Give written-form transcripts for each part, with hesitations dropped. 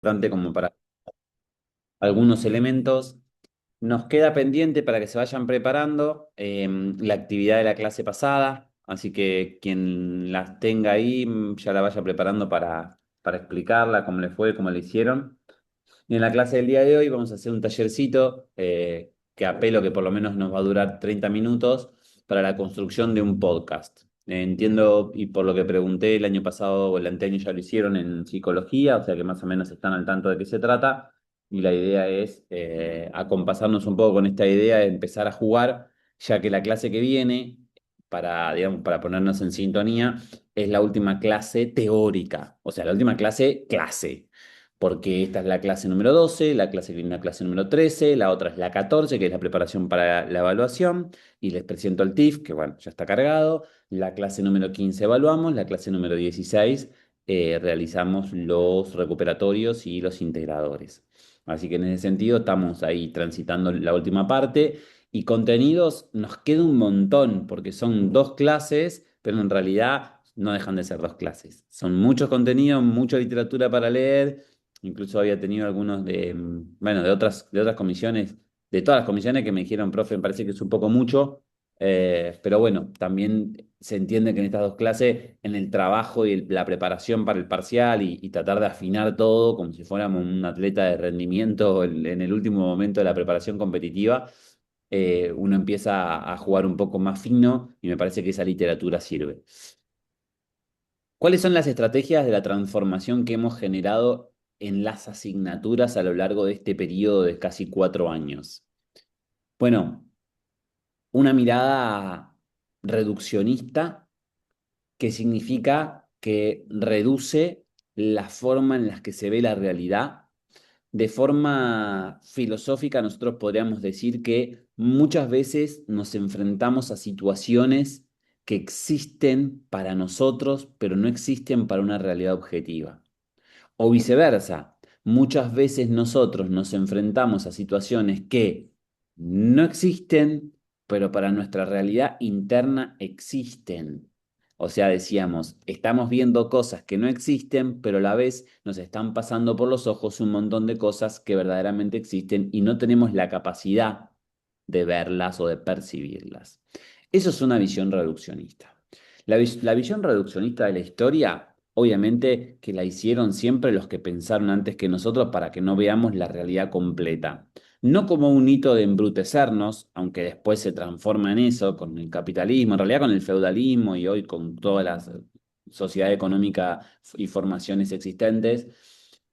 Importante como para algunos elementos. Nos queda pendiente para que se vayan preparando la actividad de la clase pasada, así que quien las tenga ahí ya la vaya preparando para explicarla, cómo le fue, cómo le hicieron. Y en la clase del día de hoy vamos a hacer un tallercito que apelo que por lo menos nos va a durar 30 minutos para la construcción de un podcast. Entiendo, y por lo que pregunté el año pasado o el anteaño ya lo hicieron en psicología, o sea que más o menos están al tanto de qué se trata. Y la idea es acompasarnos un poco con esta idea de empezar a jugar, ya que la clase que viene, para, digamos, para ponernos en sintonía, es la última clase teórica, o sea, la última clase porque esta es la clase número 12, la clase que viene la clase número 13, la otra es la 14, que es la preparación para la evaluación, y les presento el TIF, que bueno, ya está cargado, la clase número 15 evaluamos, la clase número 16 realizamos los recuperatorios y los integradores. Así que en ese sentido estamos ahí transitando la última parte y contenidos nos queda un montón porque son dos clases, pero en realidad no dejan de ser dos clases. Son muchos contenidos, mucha literatura para leer. Incluso había tenido algunos bueno, de otras comisiones, de todas las comisiones que me dijeron, profe, me parece que es un poco mucho, pero bueno, también se entiende que en estas dos clases, en el trabajo y la preparación para el parcial y tratar de afinar todo como si fuéramos un atleta de rendimiento en el último momento de la preparación competitiva, uno empieza a jugar un poco más fino y me parece que esa literatura sirve. ¿Cuáles son las estrategias de la transformación que hemos generado en las asignaturas a lo largo de este periodo de casi 4 años? Bueno, una mirada reduccionista que significa que reduce la forma en la que se ve la realidad. De forma filosófica, nosotros podríamos decir que muchas veces nos enfrentamos a situaciones que existen para nosotros, pero no existen para una realidad objetiva. O viceversa, muchas veces nosotros nos enfrentamos a situaciones que no existen, pero para nuestra realidad interna existen. O sea, decíamos, estamos viendo cosas que no existen, pero a la vez nos están pasando por los ojos un montón de cosas que verdaderamente existen y no tenemos la capacidad de verlas o de percibirlas. Eso es una visión reduccionista. La visión reduccionista de la historia, obviamente que la hicieron siempre los que pensaron antes que nosotros para que no veamos la realidad completa. No como un hito de embrutecernos, aunque después se transforma en eso con el capitalismo, en realidad con el feudalismo y hoy con todas las sociedad económica y formaciones existentes,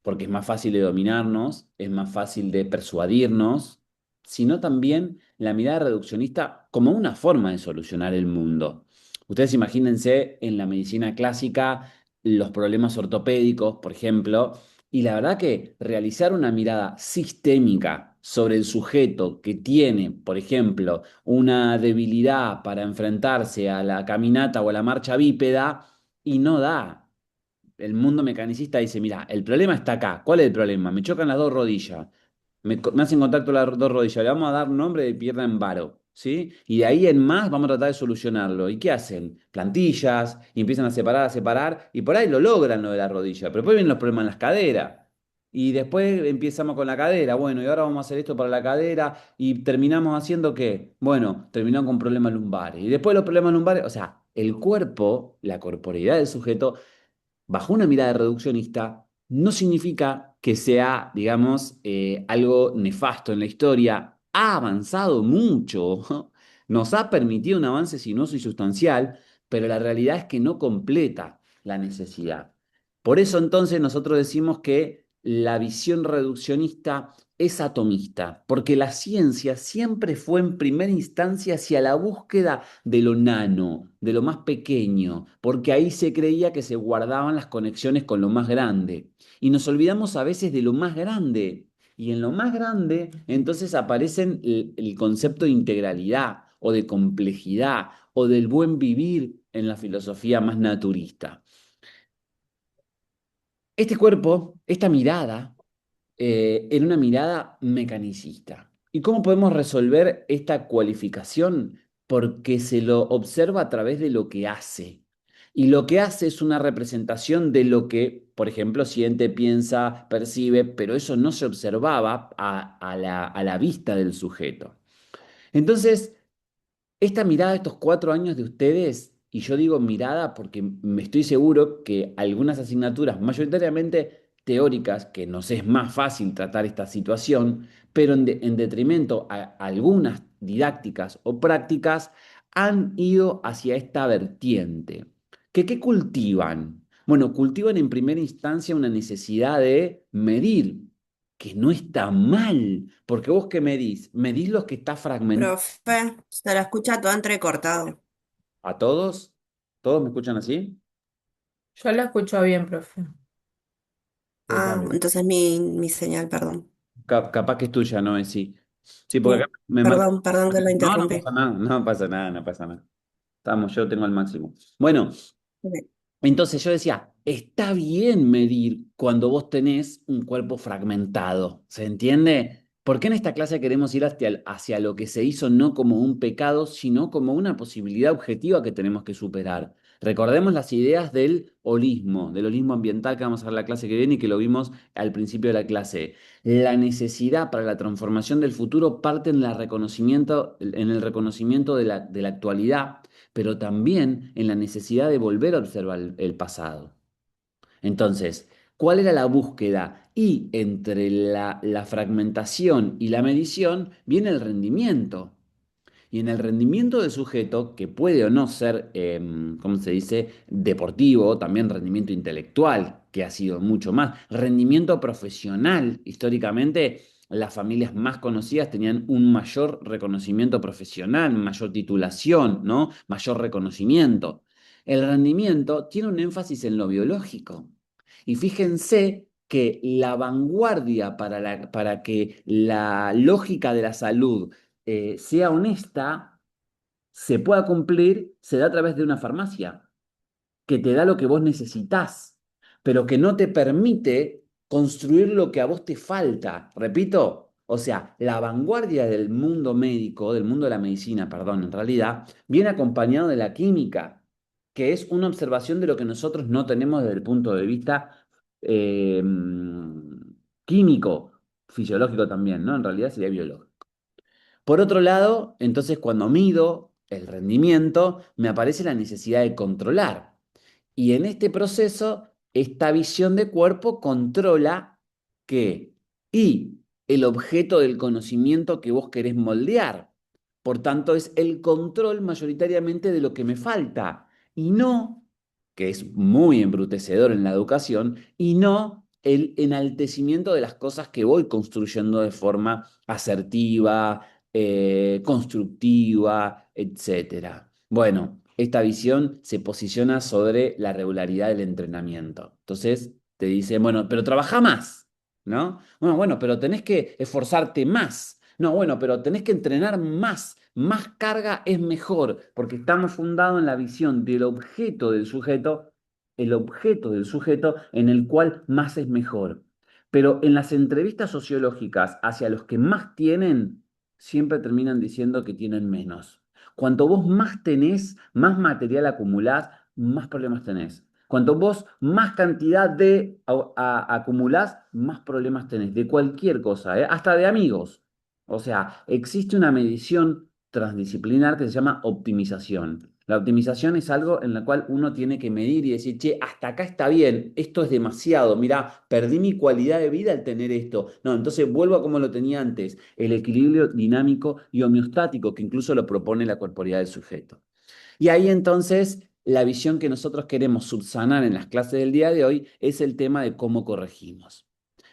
porque es más fácil de dominarnos, es más fácil de persuadirnos, sino también la mirada reduccionista como una forma de solucionar el mundo. Ustedes imagínense en la medicina clásica los problemas ortopédicos, por ejemplo, y la verdad que realizar una mirada sistémica sobre el sujeto que tiene, por ejemplo, una debilidad para enfrentarse a la caminata o a la marcha bípeda y no da. El mundo mecanicista dice, mira, el problema está acá. ¿Cuál es el problema? Me chocan las dos rodillas. Me hacen contacto las dos rodillas. Le vamos a dar nombre de pierna en varo, ¿sí? Y de ahí en más vamos a tratar de solucionarlo. ¿Y qué hacen? Plantillas, y empiezan a separar, y por ahí lo logran lo de la rodilla. Pero después vienen los problemas en las caderas. Y después empezamos con la cadera. Bueno, y ahora vamos a hacer esto para la cadera. Y terminamos haciendo ¿qué? Bueno, terminamos con problemas lumbares. Y después los problemas lumbares, o sea, el cuerpo, la corporeidad del sujeto bajo una mirada reduccionista, no significa que sea, digamos, algo nefasto en la historia. Ha avanzado mucho, nos ha permitido un avance sinuoso y sustancial, pero la realidad es que no completa la necesidad. Por eso entonces nosotros decimos que la visión reduccionista es atomista, porque la ciencia siempre fue en primera instancia hacia la búsqueda de lo nano, de lo más pequeño, porque ahí se creía que se guardaban las conexiones con lo más grande. Y nos olvidamos a veces de lo más grande. Y en lo más grande, entonces aparecen el concepto de integralidad o de complejidad o del buen vivir en la filosofía más naturista. Este cuerpo, esta mirada, en una mirada mecanicista. ¿Y cómo podemos resolver esta cualificación? Porque se lo observa a través de lo que hace. Y lo que hace es una representación de lo que, por ejemplo, siente, piensa, percibe, pero eso no se observaba a la vista del sujeto. Entonces, esta mirada de estos 4 años de ustedes, y yo digo mirada porque me estoy seguro que algunas asignaturas, mayoritariamente teóricas, que nos es más fácil tratar esta situación, pero en detrimento a algunas didácticas o prácticas, han ido hacia esta vertiente. ¿Qué cultivan? Bueno, cultivan en primera instancia una necesidad de medir, que no está mal, porque vos qué medís, medís lo que está fragmentado. Profe, se la escucha todo entrecortado. ¿A todos? ¿Todos me escuchan así? Yo la escucho bien, profe. Ah, Dale. entonces mi señal, perdón. Capaz que es tuya, no es sí. Sí, porque acá Sí, me marca. perdón que lo No, no pasa interrumpí. nada, no pasa nada, no pasa nada. Estamos, yo tengo el máximo. Bueno, Ok. entonces yo decía, está bien medir cuando vos tenés un cuerpo fragmentado, ¿se entiende? ¿Por qué en esta clase queremos ir hacia lo que se hizo no como un pecado, sino como una posibilidad objetiva que tenemos que superar? Recordemos las ideas del holismo ambiental que vamos a ver la clase que viene y que lo vimos al principio de la clase. La necesidad para la transformación del futuro parte en el reconocimiento de la actualidad, pero también en la necesidad de volver a observar el pasado. Entonces, ¿cuál era la búsqueda? Y entre la fragmentación y la medición viene el rendimiento. Y en el rendimiento del sujeto, que puede o no ser, ¿cómo se dice?, deportivo, también rendimiento intelectual, que ha sido mucho más, rendimiento profesional, históricamente las familias más conocidas tenían un mayor reconocimiento profesional, mayor titulación, ¿no? Mayor reconocimiento. El rendimiento tiene un énfasis en lo biológico. Y fíjense que la vanguardia para que la lógica de la salud sea honesta, se pueda cumplir, se da a través de una farmacia, que te da lo que vos necesitas, pero que no te permite construir lo que a vos te falta. Repito, o sea, la vanguardia del mundo médico, del mundo de la medicina, perdón, en realidad, viene acompañado de la química, que es una observación de lo que nosotros no tenemos desde el punto de vista eh, químico, fisiológico también, ¿no? En realidad sería biológico. Por otro lado, entonces cuando mido el rendimiento, me aparece la necesidad de controlar. Y en este proceso, esta visión de cuerpo controla qué y el objeto del conocimiento que vos querés moldear. Por tanto, es el control mayoritariamente de lo que me falta y no, que es muy embrutecedor en la educación, y no el enaltecimiento de las cosas que voy construyendo de forma asertiva, constructiva, etcétera. Bueno, esta visión se posiciona sobre la regularidad del entrenamiento. Entonces te dice, bueno, pero trabaja más, ¿no? Bueno, pero tenés que esforzarte más. No, bueno, pero tenés que entrenar más. Más carga es mejor, porque estamos fundados en la visión del objeto del sujeto, el objeto del sujeto en el cual más es mejor. Pero en las entrevistas sociológicas hacia los que más tienen, siempre terminan diciendo que tienen menos. Cuanto vos más tenés, más material acumulás, más problemas tenés. Cuanto vos más cantidad de acumulás, más problemas tenés, de cualquier cosa, ¿eh? Hasta de amigos. O sea, existe una medición transdisciplinar que se llama optimización. La optimización es algo en la cual uno tiene que medir y decir, che, hasta acá está bien, esto es demasiado, mira, perdí mi cualidad de vida al tener esto. No, entonces vuelvo a como lo tenía antes, el equilibrio dinámico y homeostático que incluso lo propone la corporeidad del sujeto. Y ahí entonces la visión que nosotros queremos subsanar en las clases del día de hoy es el tema de cómo corregimos.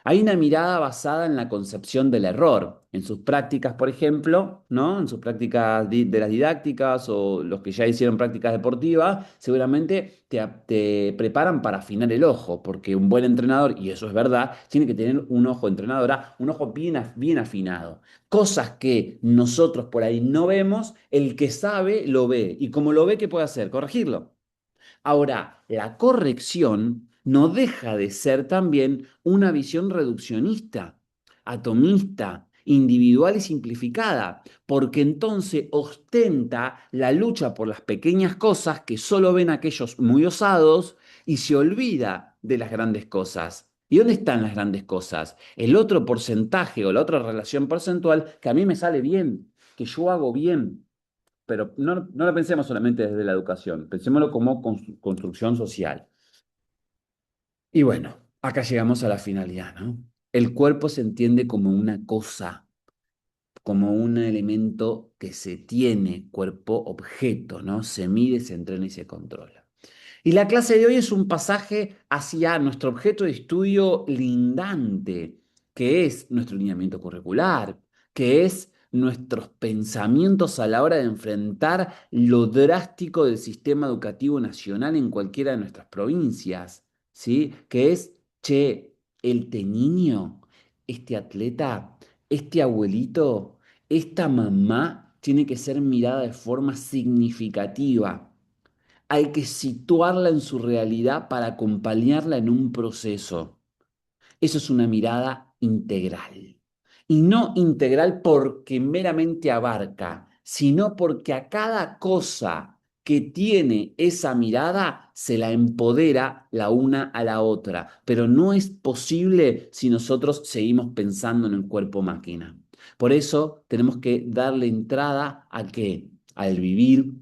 Hay una mirada basada en la concepción del error, en sus prácticas, por ejemplo, ¿no? En sus prácticas de las didácticas o los que ya hicieron prácticas deportivas, seguramente te preparan para afinar el ojo, porque un buen entrenador, y eso es verdad, tiene que tener un ojo entrenadora, un ojo bien afinado. Cosas que nosotros por ahí no vemos, el que sabe lo ve. Y como lo ve, ¿qué puede hacer? Corregirlo. Ahora, la corrección no deja de ser también una visión reduccionista, atomista, individual y simplificada, porque entonces ostenta la lucha por las pequeñas cosas que solo ven aquellos muy osados y se olvida de las grandes cosas. ¿Y dónde están las grandes cosas? El otro porcentaje o la otra relación porcentual que a mí me sale bien, que yo hago bien. Pero no lo pensemos solamente desde la educación, pensémoslo como construcción social. Y bueno, acá llegamos a la finalidad, ¿no? El cuerpo se entiende como una cosa, como un elemento que se tiene, cuerpo objeto, ¿no? Se mide, se entrena y se controla. Y la clase de hoy es un pasaje hacia nuestro objeto de estudio lindante, que es nuestro lineamiento curricular, que es nuestros pensamientos a la hora de enfrentar lo drástico del sistema educativo nacional en cualquiera de nuestras provincias, ¿sí? Que es, che, este niño, este atleta, este abuelito, esta mamá tiene que ser mirada de forma significativa. Hay que situarla en su realidad para acompañarla en un proceso. Eso es una mirada integral. Y no integral porque meramente abarca, sino porque a cada cosa que tiene esa mirada se la empodera la una a la otra. Pero no es posible si nosotros seguimos pensando en el cuerpo máquina. Por eso tenemos que darle entrada a qué? Al vivir,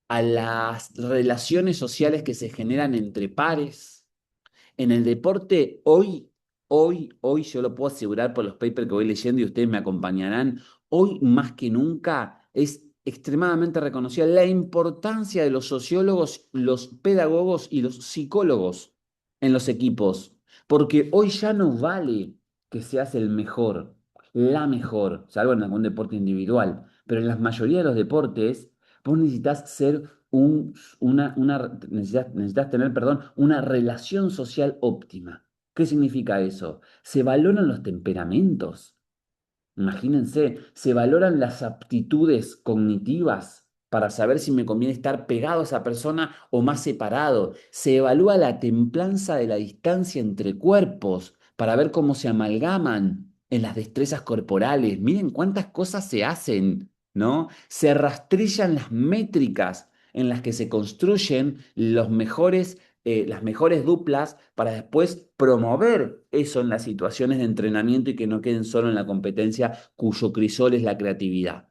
a las relaciones sociales que se generan entre pares. En el deporte, hoy, yo lo puedo asegurar por los papers que voy leyendo y ustedes me acompañarán, hoy más que nunca es extremadamente reconocida la importancia de los sociólogos, los pedagogos y los psicólogos en los equipos, porque hoy ya no vale que seas el mejor, la mejor, salvo en algún deporte individual, pero en la mayoría de los deportes vos necesitas ser necesitas tener, perdón, una relación social óptima. ¿Qué significa eso? Se valoran los temperamentos. Imagínense, se valoran las aptitudes cognitivas para saber si me conviene estar pegado a esa persona o más separado. Se evalúa la templanza de la distancia entre cuerpos para ver cómo se amalgaman en las destrezas corporales. Miren cuántas cosas se hacen, ¿no? Se rastrillan las métricas en las que se construyen las mejores duplas para después promover eso en las situaciones de entrenamiento y que no queden solo en la competencia cuyo crisol es la creatividad.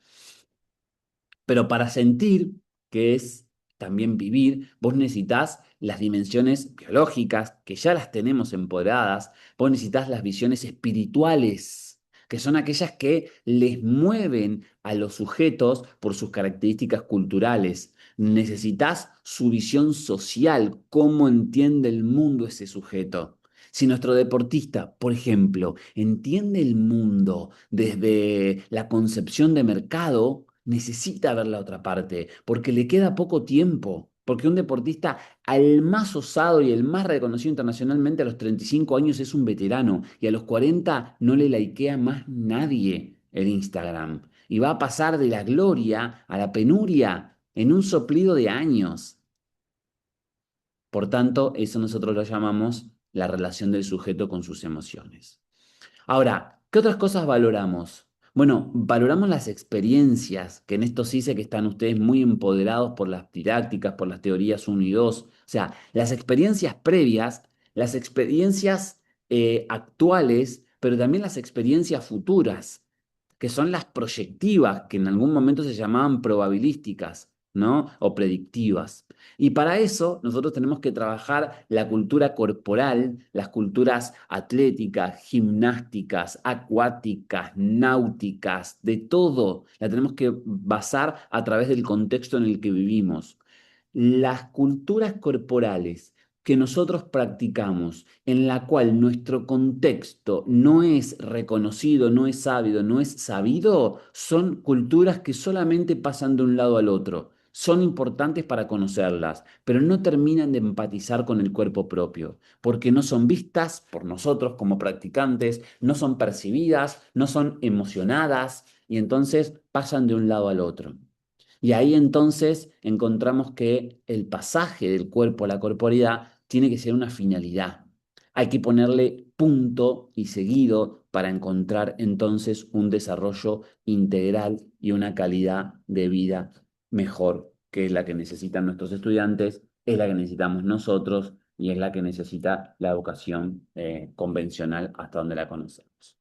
Pero para sentir, que es también vivir, vos necesitas las dimensiones biológicas, que ya las tenemos empoderadas, vos necesitas las visiones espirituales, que son aquellas que les mueven a los sujetos por sus características culturales. Necesitas su visión social, cómo entiende el mundo ese sujeto. Si nuestro deportista, por ejemplo, entiende el mundo desde la concepción de mercado, necesita ver la otra parte, porque le queda poco tiempo. Porque un deportista, al más osado y el más reconocido internacionalmente a los 35 años es un veterano y a los 40 no le likea más nadie el Instagram. Y va a pasar de la gloria a la penuria en un soplido de años. Por tanto, eso nosotros lo llamamos la relación del sujeto con sus emociones. Ahora, ¿qué otras cosas valoramos? Bueno, valoramos las experiencias, que en esto sí sé que están ustedes muy empoderados por las didácticas, por las teorías uno y 2. O sea, las experiencias previas, las experiencias actuales, pero también las experiencias futuras, que son las proyectivas, que en algún momento se llamaban probabilísticas, ¿no? O predictivas. Y para eso nosotros tenemos que trabajar la cultura corporal, las culturas atléticas, gimnásticas, acuáticas, náuticas, de todo. La tenemos que basar a través del contexto en el que vivimos. Las culturas corporales que nosotros practicamos, en la cual nuestro contexto no es reconocido, no es sabido, no es sabido, son culturas que solamente pasan de un lado al otro. Son importantes para conocerlas, pero no terminan de empatizar con el cuerpo propio, porque no son vistas por nosotros como practicantes, no son percibidas, no son emocionadas, y entonces pasan de un lado al otro. Y ahí entonces encontramos que el pasaje del cuerpo a la corporeidad tiene que ser una finalidad. Hay que ponerle punto y seguido para encontrar entonces un desarrollo integral y una calidad de vida mejor, que es la que necesitan nuestros estudiantes, es la que necesitamos nosotros y es la que necesita la educación convencional hasta donde la conocemos.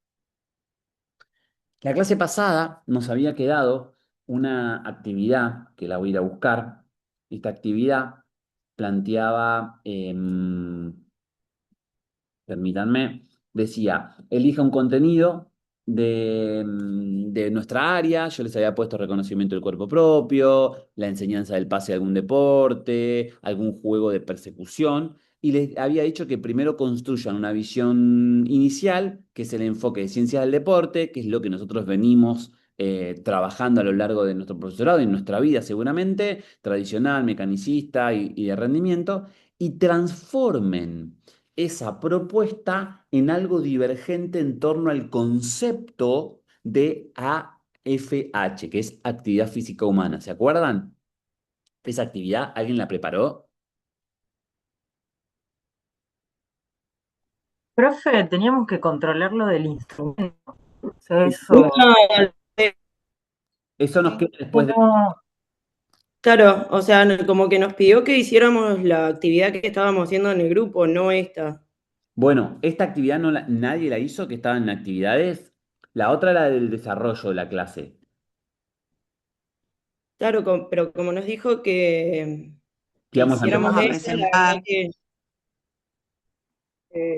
La clase pasada nos había quedado una actividad que la voy a ir a buscar. Esta actividad planteaba, permítanme, decía, elija un contenido de nuestra área. Yo les había puesto reconocimiento del cuerpo propio, la enseñanza del pase de algún deporte, algún juego de persecución. Y les había dicho que primero construyan una visión inicial, que es el enfoque de ciencias del deporte, que es lo que nosotros venimos trabajando a lo largo de nuestro profesorado y en nuestra vida seguramente, tradicional, mecanicista y de rendimiento, y transformen esa propuesta en algo divergente en torno al concepto de AFH, que es actividad física humana. ¿Se acuerdan? Esa actividad, ¿alguien la preparó? Profe, teníamos que controlar lo del instrumento. O sea, No, eso, Eso nos queda después de... ¿cómo? claro, o sea, como que nos pidió que hiciéramos la actividad que estábamos haciendo en el grupo, no esta. Bueno, esta actividad nadie la hizo, que estaba en actividades. La otra era del desarrollo de la clase. Claro, pero como nos dijo Que que vamos a hiciéramos Vamos a esta, la verdad presentar. que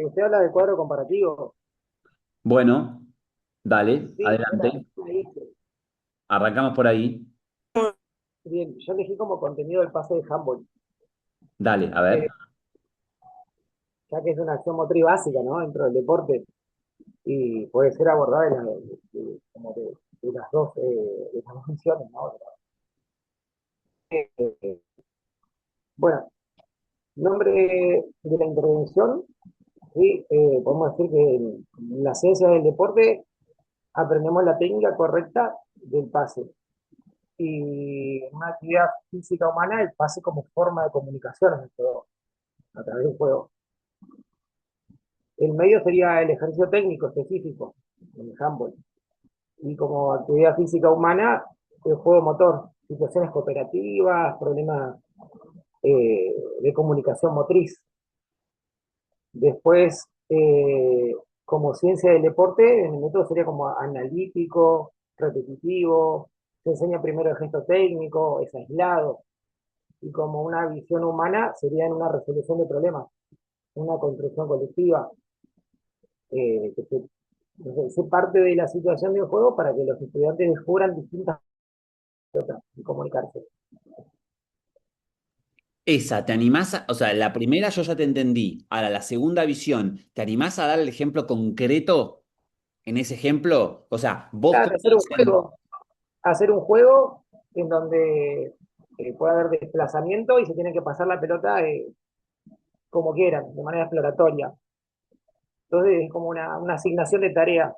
Usted habla del cuadro comparativo. Bueno, dale, Sí, adelante. la hice. Arrancamos por ahí. Bien, yo elegí como contenido el pase de handball, Dale, a ver. ya que es una acción motriz básica, ¿no? Dentro del deporte y puede ser abordada como de de las dos funciones, ¿no? Eh, bueno, nombre de la intervención, sí, podemos decir que en la ciencia del deporte aprendemos la técnica correcta del pase. Y en una actividad física humana, el pase como forma de comunicación en el juego, a través del juego. El medio sería el ejercicio técnico específico, el handball. Y como actividad física humana, el juego motor, situaciones cooperativas, problemas de comunicación motriz. Después, como ciencia del deporte, en el método sería como analítico, repetitivo, se enseña primero el gesto técnico, es aislado, y como una visión humana sería en una resolución de problemas, una construcción colectiva, que se parte de la situación del juego para que los estudiantes descubran distintas formas de comunicarse. Esa, ¿te animás o sea, la primera yo ya te entendí. Ahora, la segunda visión, ¿te animás a dar el ejemplo concreto en ese ejemplo? O sea, vos Claro, como docente. hacer un juego en donde puede haber desplazamiento y se tiene que pasar la pelota como quieran, de manera exploratoria. Entonces es como una asignación de tarea,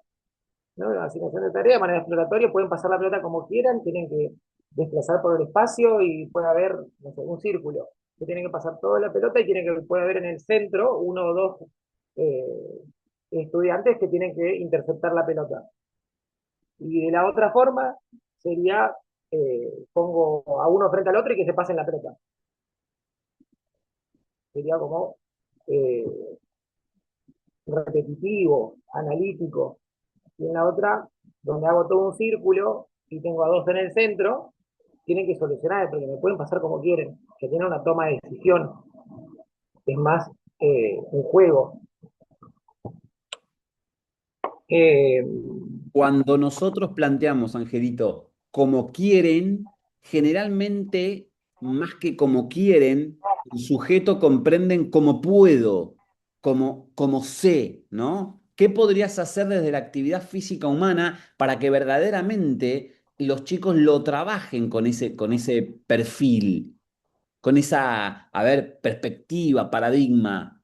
¿no? Una asignación de tarea de manera exploratoria, pueden pasar la pelota como quieran, tienen que desplazar por el espacio y puede haber, no sé, un círculo. Que tienen que pasar toda la pelota y puede haber en el centro uno o dos eh, estudiantes que tienen que interceptar la pelota. Y de la otra forma sería, pongo a uno frente al otro y que se pasen la pelota. Sería como eh, repetitivo, analítico. Y en la otra, donde hago todo un círculo y tengo a dos en el centro, tienen que solucionar, porque me pueden pasar como quieren, que tienen una toma de decisión. Es más un juego. Eh, Cuando nosotros planteamos, Angelito, como quieren, generalmente, más que como quieren, el sujeto comprenden como puedo, como sé, ¿no? ¿Qué podrías hacer desde la actividad física humana para que verdaderamente los chicos lo trabajen con ese perfil, con esa, a ver, perspectiva, paradigma?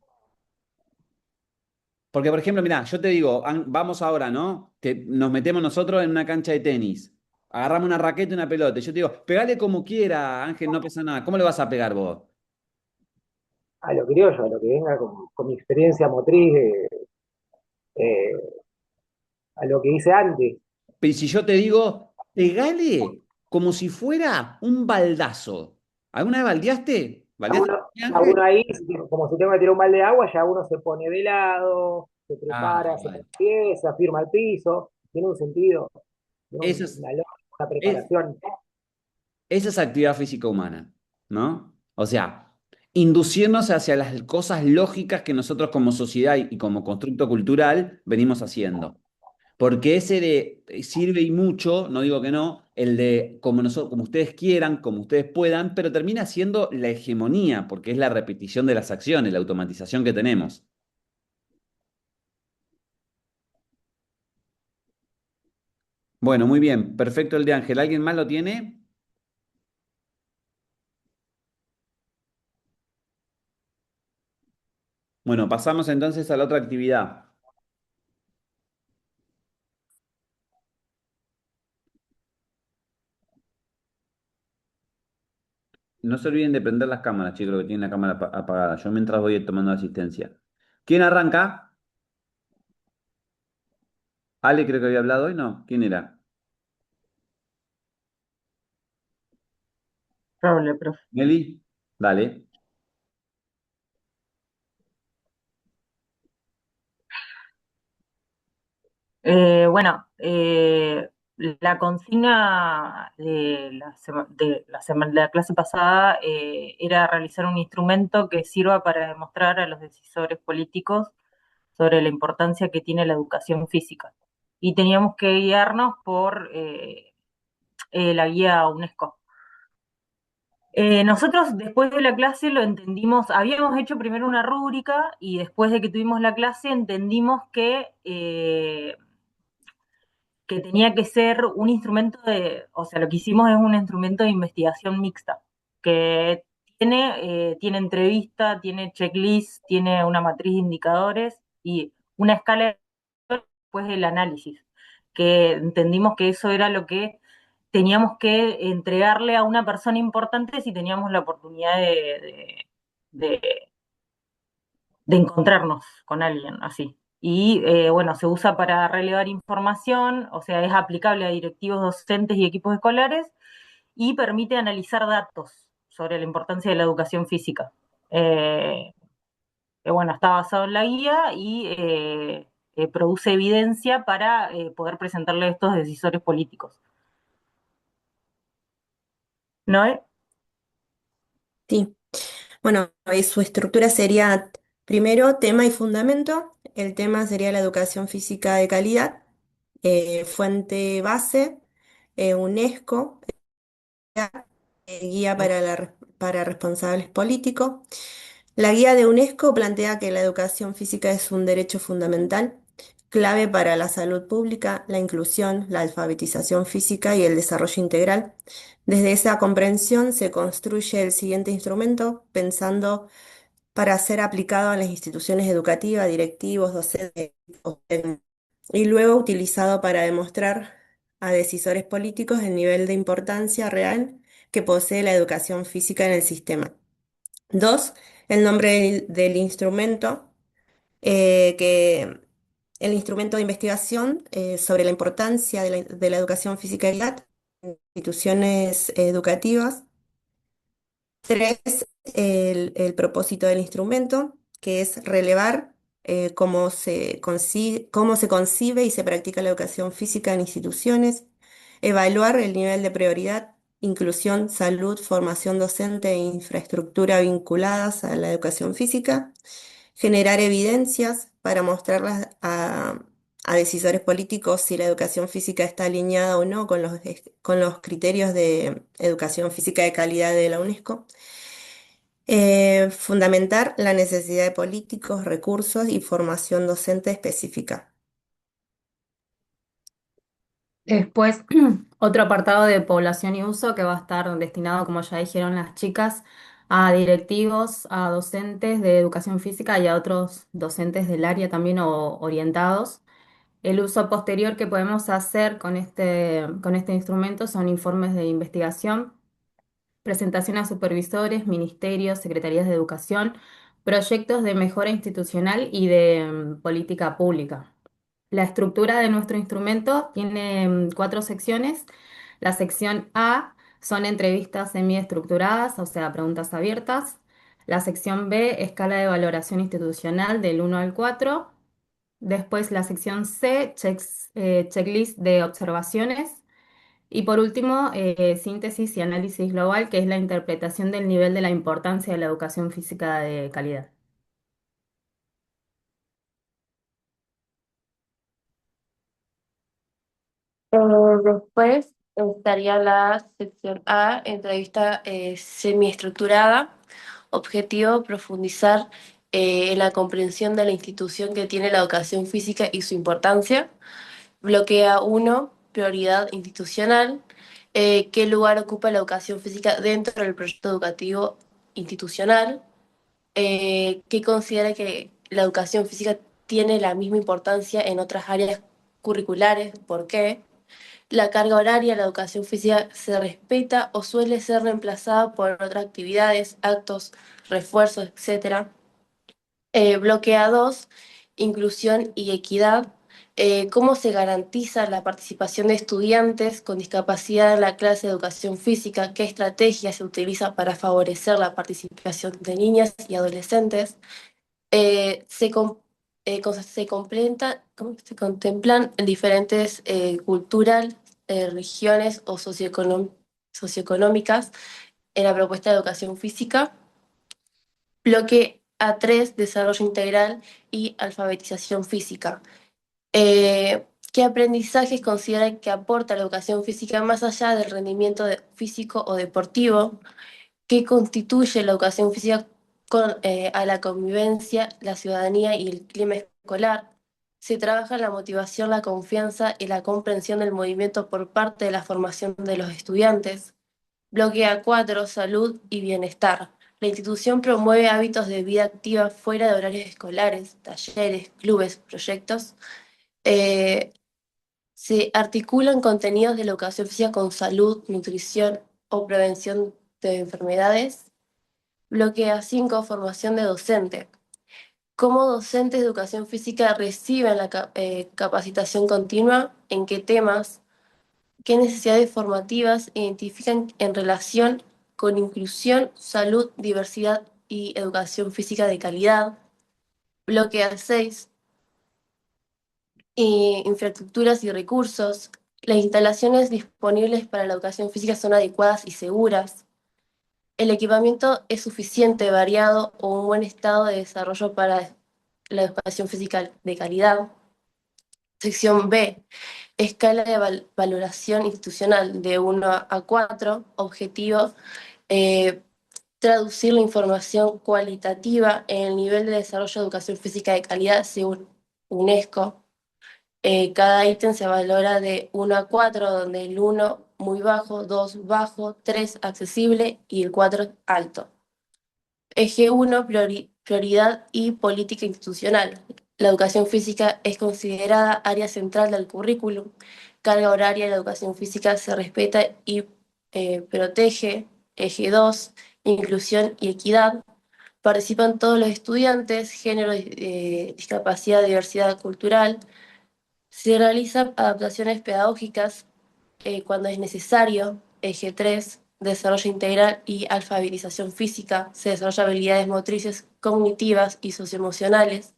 Porque, por ejemplo, mirá, yo te digo, vamos ahora, ¿no? Nos metemos nosotros en una cancha de tenis. Agarramos una raqueta y una pelota. Y yo te digo, pegale como quiera, Ángel, no pasa nada. ¿Cómo le vas a pegar vos? a lo criollo, a lo que venga con mi experiencia motriz eh, a lo que hice antes. Pero si yo te digo, pegale como si fuera un baldazo. ¿Alguna vez baldeaste? Ya ¿Baldeaste, uno, ya Ángel? uno ahí, como si tengo que tirar un balde de agua, ya uno se pone de lado, se Ah, prepara, se vale. empieza, firma el piso, tiene un sentido, tiene Eso es, una lógica, una es- preparación. esa es actividad física humana, ¿no? O sea, inducirnos hacia las cosas lógicas que nosotros como sociedad y como constructo cultural venimos haciendo. Porque ese de sirve y mucho, no digo que no, el de como nosotros, como ustedes quieran, como ustedes puedan, pero termina siendo la hegemonía, porque es la repetición de las acciones, la automatización que tenemos. Bueno, muy bien, perfecto el de Ángel. ¿Alguien más lo tiene? Bueno, pasamos entonces a la otra actividad. No se olviden de prender las cámaras, chicos, que tienen la cámara apagada. Yo mientras voy tomando asistencia. ¿Quién arranca? Ale creo que había hablado hoy, ¿no? ¿Quién era? Roble, profe. ¿Meli? Dale. Bueno, la consigna de la clase pasada era realizar un instrumento que sirva para demostrar a los decisores políticos sobre la importancia que tiene la educación física. Y teníamos que guiarnos por la guía UNESCO. Nosotros después de la clase lo entendimos, habíamos hecho primero una rúbrica y después de que tuvimos la clase entendimos que tenía que ser un instrumento o sea, lo que hicimos es un instrumento de investigación mixta, que tiene entrevista, tiene checklist, tiene una matriz de indicadores y una escala después del análisis, que entendimos que eso era lo que teníamos que entregarle a una persona importante si teníamos la oportunidad de, de encontrarnos con alguien así. Y bueno, se usa para relevar información, o sea, es aplicable a directivos docentes y equipos escolares y permite analizar datos sobre la importancia de la educación física. Eh, bueno, está basado en la guía y produce evidencia para poder presentarle a estos decisores políticos. ¿No? Sí. Bueno, su estructura sería primero tema y fundamento. El tema sería la educación física de calidad, fuente base, UNESCO, guía para responsables políticos. La guía de UNESCO plantea que la educación física es un derecho fundamental, clave para la salud pública, la inclusión, la alfabetización física y el desarrollo integral. Desde esa comprensión se construye el siguiente instrumento, pensando para ser aplicado en las instituciones educativas, directivos, docentes o técnicos, y luego utilizado para demostrar a decisores políticos el nivel de importancia real que posee la educación física en el sistema. Dos, el nombre del instrumento, que el instrumento de investigación sobre la importancia de la educación física y la en instituciones educativas. Tres, el propósito del instrumento, que es relevar cómo se concibe y se practica la educación física en instituciones, evaluar el nivel de prioridad, inclusión, salud, formación docente e infraestructura vinculadas a la educación física, generar evidencias para mostrarlas a decisores políticos si la educación física está alineada o no con los criterios de educación física de calidad de la UNESCO. Fundamentar la necesidad de políticos, recursos y formación docente específica. Después, otro apartado de población y uso que va a estar destinado, como ya dijeron las chicas, a directivos, a docentes de educación física y a otros docentes del área también o orientados. El uso posterior que podemos hacer con este instrumento son informes de investigación, presentación a supervisores, ministerios, secretarías de educación, proyectos de mejora institucional y de política pública. La estructura de nuestro instrumento tiene cuatro secciones. La sección A son entrevistas semiestructuradas, o sea, preguntas abiertas. La sección B, escala de valoración institucional del 1 al 4. Después la sección C, checklist de observaciones. Y por último, síntesis y análisis global, que es la interpretación del nivel de la importancia de la educación física de calidad. Después estaría la sección A, entrevista semiestructurada. Objetivo, profundizar en la comprensión de la institución que tiene la educación física y su importancia. Bloquea uno, prioridad institucional. ¿Qué lugar ocupa la educación física dentro del proyecto educativo institucional? ¿Qué considera que la educación física tiene la misma importancia en otras áreas curriculares? ¿Por qué? La carga horaria de la educación física se respeta o suele ser reemplazada por otras actividades, actos, refuerzos, etcétera. Bloquea 2, inclusión y equidad. ¿Cómo se garantiza la participación de estudiantes con discapacidad en la clase de educación física? ¿Qué estrategias se utilizan para favorecer la participación de niñas y adolescentes? Se contemplan diferentes cultural, regiones o socioeconómicas en la propuesta de educación física. Bloque A3, desarrollo integral y alfabetización física. ¿Qué aprendizajes considera que aporta la educación física más allá del rendimiento físico o deportivo? ¿Qué constituye la educación física a la convivencia, la ciudadanía y el clima escolar? Se trabaja en la motivación, la confianza y la comprensión del movimiento por parte de la formación de los estudiantes. Bloque A4, salud y bienestar. La institución promueve hábitos de vida activa fuera de horarios escolares, talleres, clubes, proyectos. Eh, Se articulan contenidos de la educación física con salud, nutrición o prevención de enfermedades. Bloque A5, formación de docente. ¿Cómo docentes de educación física reciben la capacitación continua? ¿En qué temas? ¿Qué necesidades formativas identifican en relación con inclusión, salud, diversidad y educación física de calidad? Bloque A6, infraestructuras y recursos. Las instalaciones disponibles para la educación física son adecuadas y seguras. El equipamiento es suficiente, variado o un buen estado de desarrollo para la educación física de calidad. Sección B, escala de valoración institucional de 1 a 4. Objetivo, eh, traducir la información cualitativa en el nivel de desarrollo de educación física de calidad según UNESCO. Cada ítem se valora de 1 a 4, donde el 1 muy bajo, 2 bajo, 3 accesible y el 4 alto. Eje 1, prioridad y política institucional. La educación física es considerada área central del currículum. Carga horaria de la educación física se respeta y protege. Eje 2, inclusión y equidad. Participan todos los estudiantes, género, discapacidad, diversidad cultural. Se realizan adaptaciones pedagógicas cuando es necesario. Eje 3, desarrollo integral y alfabetización física. Se desarrollan habilidades motrices, cognitivas y socioemocionales.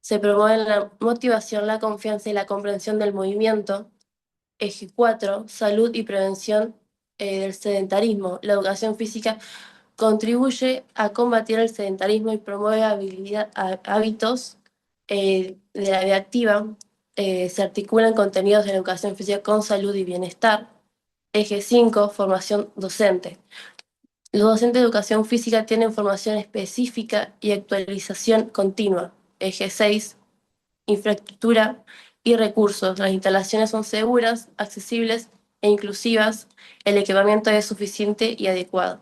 Se promueven la motivación, la confianza y la comprensión del movimiento. Eje 4, salud y prevención del sedentarismo. La educación física contribuye a combatir el sedentarismo y promueve hábitos de la vida activa. Se articulan contenidos de la educación física con salud y bienestar. Eje 5, formación docente. Los docentes de educación física tienen formación específica y actualización continua. Eje 6, infraestructura y recursos. Las instalaciones son seguras, accesibles e inclusivas. El equipamiento es suficiente y adecuado.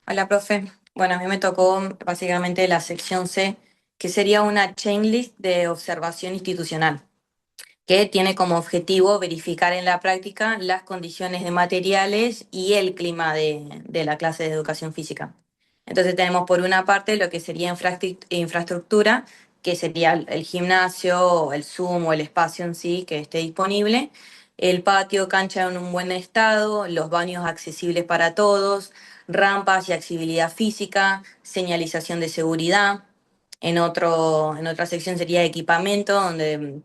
Hola, profe. Bueno, a mí me tocó básicamente la sección C, que sería una checklist de observación institucional, que tiene como objetivo verificar en la práctica las condiciones de materiales y el clima de la clase de educación física. Entonces tenemos por una parte lo que sería infraestructura, que sería el gimnasio, el Zoom o el espacio en sí que esté disponible, el patio, cancha en un buen estado, los baños accesibles para todos, rampas y accesibilidad física, señalización de seguridad. En otra sección sería equipamiento, donde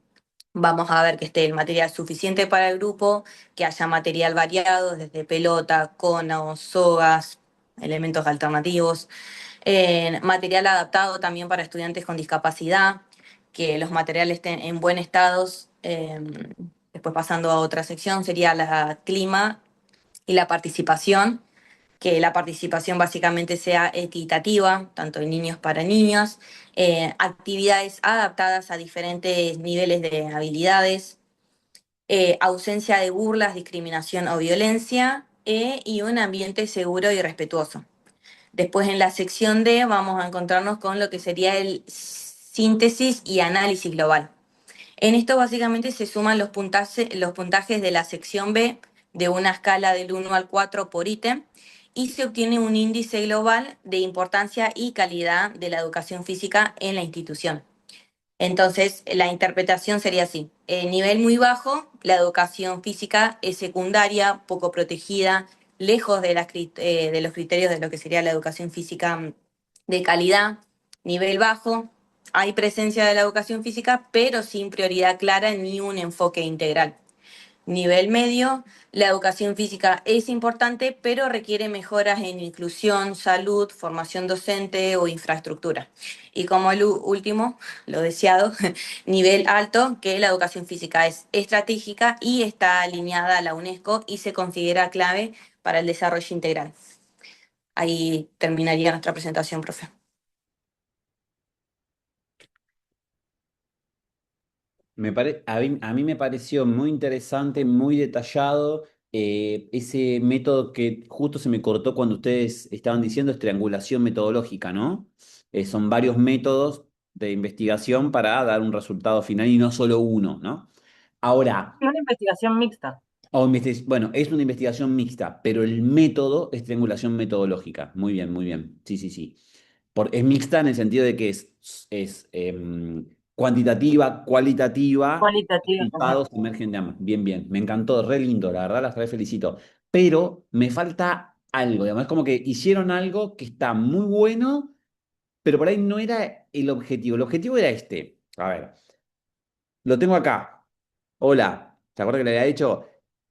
vamos a ver que esté el material suficiente para el grupo, que haya material variado, desde pelota, conos, sogas, elementos alternativos, material adaptado también para estudiantes con discapacidad, que los materiales estén en buen estado. Después pasando a otra sección sería la clima y la participación, que la participación básicamente sea equitativa, tanto en niños para niños, actividades adaptadas a diferentes niveles de habilidades, ausencia de burlas, discriminación o violencia, y un ambiente seguro y respetuoso. Después en la sección D vamos a encontrarnos con lo que sería el síntesis y análisis global. En esto básicamente se suman los puntajes de la sección B de una escala del 1 al 4 por ítem y se obtiene un índice global de importancia y calidad de la educación física en la institución. Entonces, la interpretación sería así. Nivel muy bajo, la educación física es secundaria, poco protegida, lejos de los criterios de lo que sería la educación física de calidad. Nivel bajo, hay presencia de la educación física, pero sin prioridad clara ni un enfoque integral. Nivel medio, la educación física es importante, pero requiere mejoras en inclusión, salud, formación docente o infraestructura. Y como el último, lo deseado, nivel alto, que la educación física es estratégica y está alineada a la UNESCO y se considera clave para el desarrollo integral. Ahí terminaría nuestra presentación, profe. A mí me pareció muy interesante, muy detallado. Ese método que justo se me cortó cuando ustedes estaban diciendo es triangulación metodológica, ¿no? Son varios métodos de investigación para dar un resultado final y no solo uno, ¿no? Ahora, Una investigación mixta. bueno, es una investigación mixta, pero el método es triangulación metodológica. Muy bien, muy bien. Sí, sí, sí. Es mixta en el sentido de que es cuantitativa, cualitativa, Cualitativa. Ajá. resultados emergen de ambos. Bien, bien. Me encantó, re lindo, la verdad, las re felicito. Pero me falta algo, digamos, es como que hicieron algo que está muy bueno, pero por ahí no era el objetivo. El objetivo era este. A ver, lo tengo acá. Hola, ¿te acuerdas que le había dicho?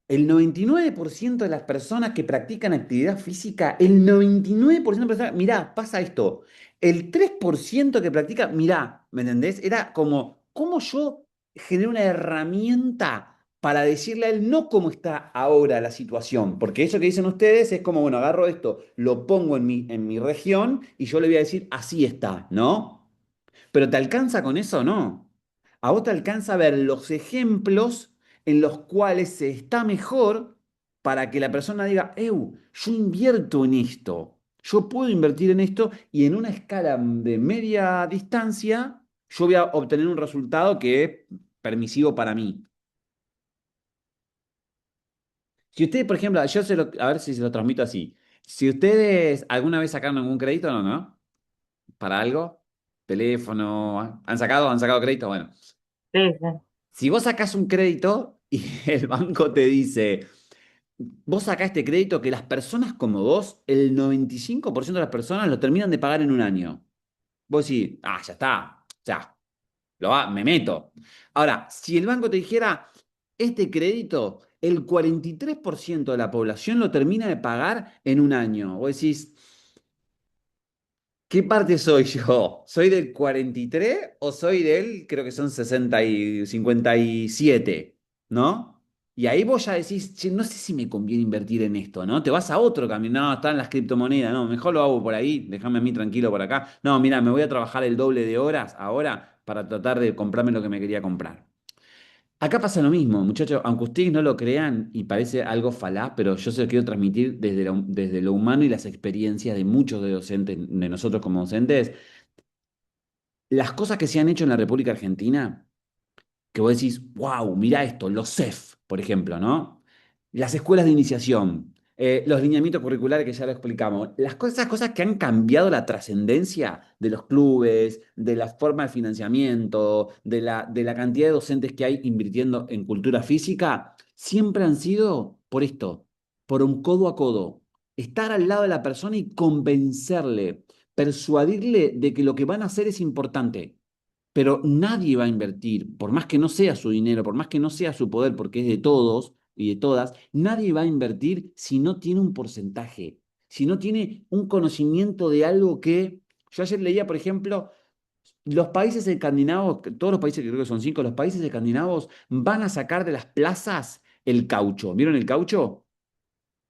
El 99% de las personas que practican actividad física, el 99% de personas, mirá, pasa esto. El 3% que practica, mirá, ¿me entendés? Era como, ¿cómo yo genero una herramienta para decirle a él no cómo está ahora la situación? Porque eso que dicen ustedes es como, bueno, agarro esto, lo pongo en mi región y yo le voy a decir, así está, ¿no? Pero ¿te alcanza con eso o no? A vos te alcanza ver los ejemplos en los cuales se está mejor para que la persona diga, yo invierto en esto, yo puedo invertir en esto y en una escala de media distancia yo voy a obtener un resultado que es permisivo para mí. Si ustedes, por ejemplo, a ver si se lo transmito así. Si ustedes alguna vez sacaron algún crédito, ¿no? ¿No? ¿Para algo? Teléfono, han sacado crédito? Bueno. Sí, sí. Si vos sacás un crédito y el banco te dice, vos sacás este crédito que las personas como vos, el 95% de las personas lo terminan de pagar en un año. Vos decís, ya está, ya, me meto. Ahora, si el banco te dijera, este crédito, el 43% de la población lo termina de pagar en un año. Vos decís, ¿qué parte soy yo? ¿Soy del 43 o soy del, creo que son 60 y 57? ¿No? Y ahí vos ya decís, "Che, no sé si me conviene invertir en esto, ¿no? Te vas a otro camino, no, están las criptomonedas, no, mejor lo hago por ahí, déjame a mí tranquilo por acá. No, mira, me voy a trabajar el doble de horas ahora para tratar de comprarme lo que me quería comprar. Acá pasa lo mismo, muchachos, aunque ustedes no lo crean y parece algo falaz, pero yo se lo quiero transmitir desde lo humano y las experiencias de muchos de docentes, de nosotros como docentes, las cosas que se han hecho en la República Argentina, que vos decís, wow, mirá esto, los CEF, por ejemplo, ¿no? Las escuelas de iniciación, Los lineamientos curriculares que ya lo explicamos. Esas cosas que han cambiado la trascendencia de los clubes, de la forma de financiamiento, de la cantidad de docentes que hay invirtiendo en cultura física, siempre han sido por esto, por un codo a codo. Estar al lado de la persona y convencerle, persuadirle de que lo que van a hacer es importante. Pero nadie va a invertir, por más que no sea su dinero, por más que no sea su poder, porque es de todos y de todas, nadie va a invertir si no tiene un porcentaje, si no tiene un conocimiento de algo que... Yo ayer leía, por ejemplo, los países escandinavos, todos los países, que creo que son 5, los países escandinavos van a sacar de las plazas el caucho. ¿Vieron el caucho?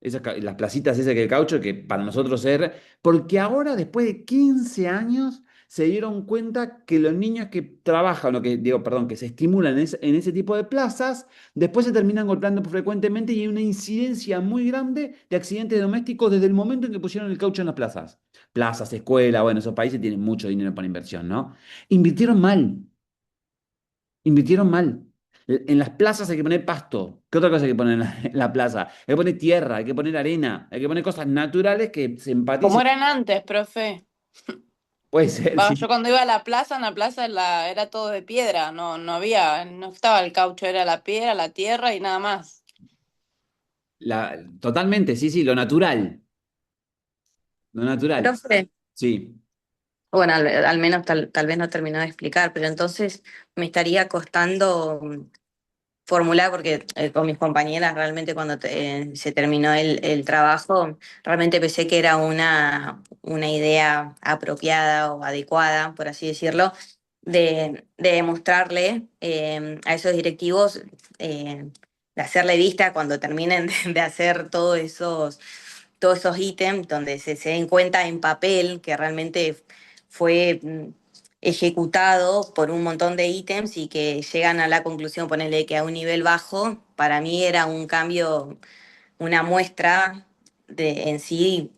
Las placitas esas que el caucho, que para nosotros es... Porque ahora, después de 15 años, se dieron cuenta que los niños que trabajan, o que, digo, perdón, que se estimulan en ese tipo de plazas, después se terminan golpeando frecuentemente y hay una incidencia muy grande de accidentes domésticos desde el momento en que pusieron el caucho en las plazas. Plazas, escuelas, bueno, esos países tienen mucho dinero para inversión, ¿no? Invirtieron mal, invirtieron mal. En las plazas hay que poner pasto. ¿Qué otra cosa hay que poner en la plaza? Hay que poner tierra, hay que poner arena, hay que poner cosas naturales que se Como empaticen. eran antes, profe. Puede ser, Va, sí. yo cuando iba a la plaza, en la plaza era todo de piedra, no había, no estaba el caucho, era la piedra, la tierra y nada más. Totalmente, sí, sí, lo natural. Lo natural. Profe, Sí. bueno, al menos tal vez no terminó de explicar, pero entonces me estaría costando formular, porque con mis compañeras realmente cuando se terminó el trabajo, realmente pensé que era una idea apropiada o adecuada, por así decirlo, de demostrarle a esos directivos, de hacerle vista cuando terminen de hacer todos esos ítems, donde se den cuenta en papel que realmente fue ejecutado por un montón de ítems y que llegan a la conclusión, ponerle que a un nivel bajo, para mí era un cambio, una muestra en sí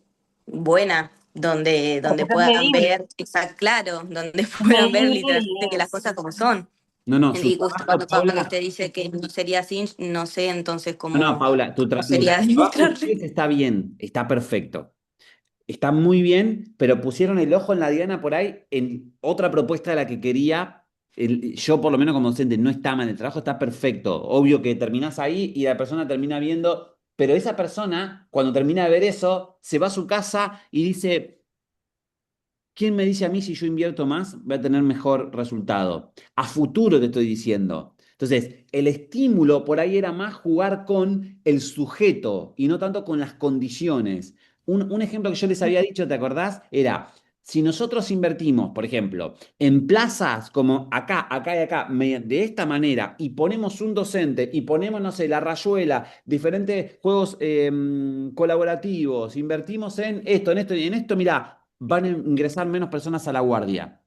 buena, donde Porque es puedan medible, ver, claro, donde es puedan ver medible literalmente que las cosas como son. No, no, su Y justo trabajo, cuando Paula. usted dice que no sería así, no sé entonces No, no, cómo, Paula, cómo sería el trabajo de demostrarle. ustedes está bien, está perfecto. Está muy bien, pero pusieron el ojo en la diana por ahí en otra propuesta de la que quería. Yo, por lo menos como docente, no está mal, el trabajo está perfecto. Obvio que terminás ahí y la persona termina viendo, pero esa persona, cuando termina de ver eso, se va a su casa y dice, ¿quién me dice a mí si yo invierto más voy a tener mejor resultado? A futuro te estoy diciendo. Entonces, el estímulo por ahí era más jugar con el sujeto y no tanto con las condiciones. Un ejemplo que yo les había dicho, ¿te acordás? Era, si nosotros invertimos, por ejemplo, en plazas como acá, acá y acá, de esta manera, y ponemos un docente y ponemos, no sé, la rayuela, diferentes juegos colaborativos, invertimos en esto y en esto, mirá, van a ingresar menos personas a la guardia.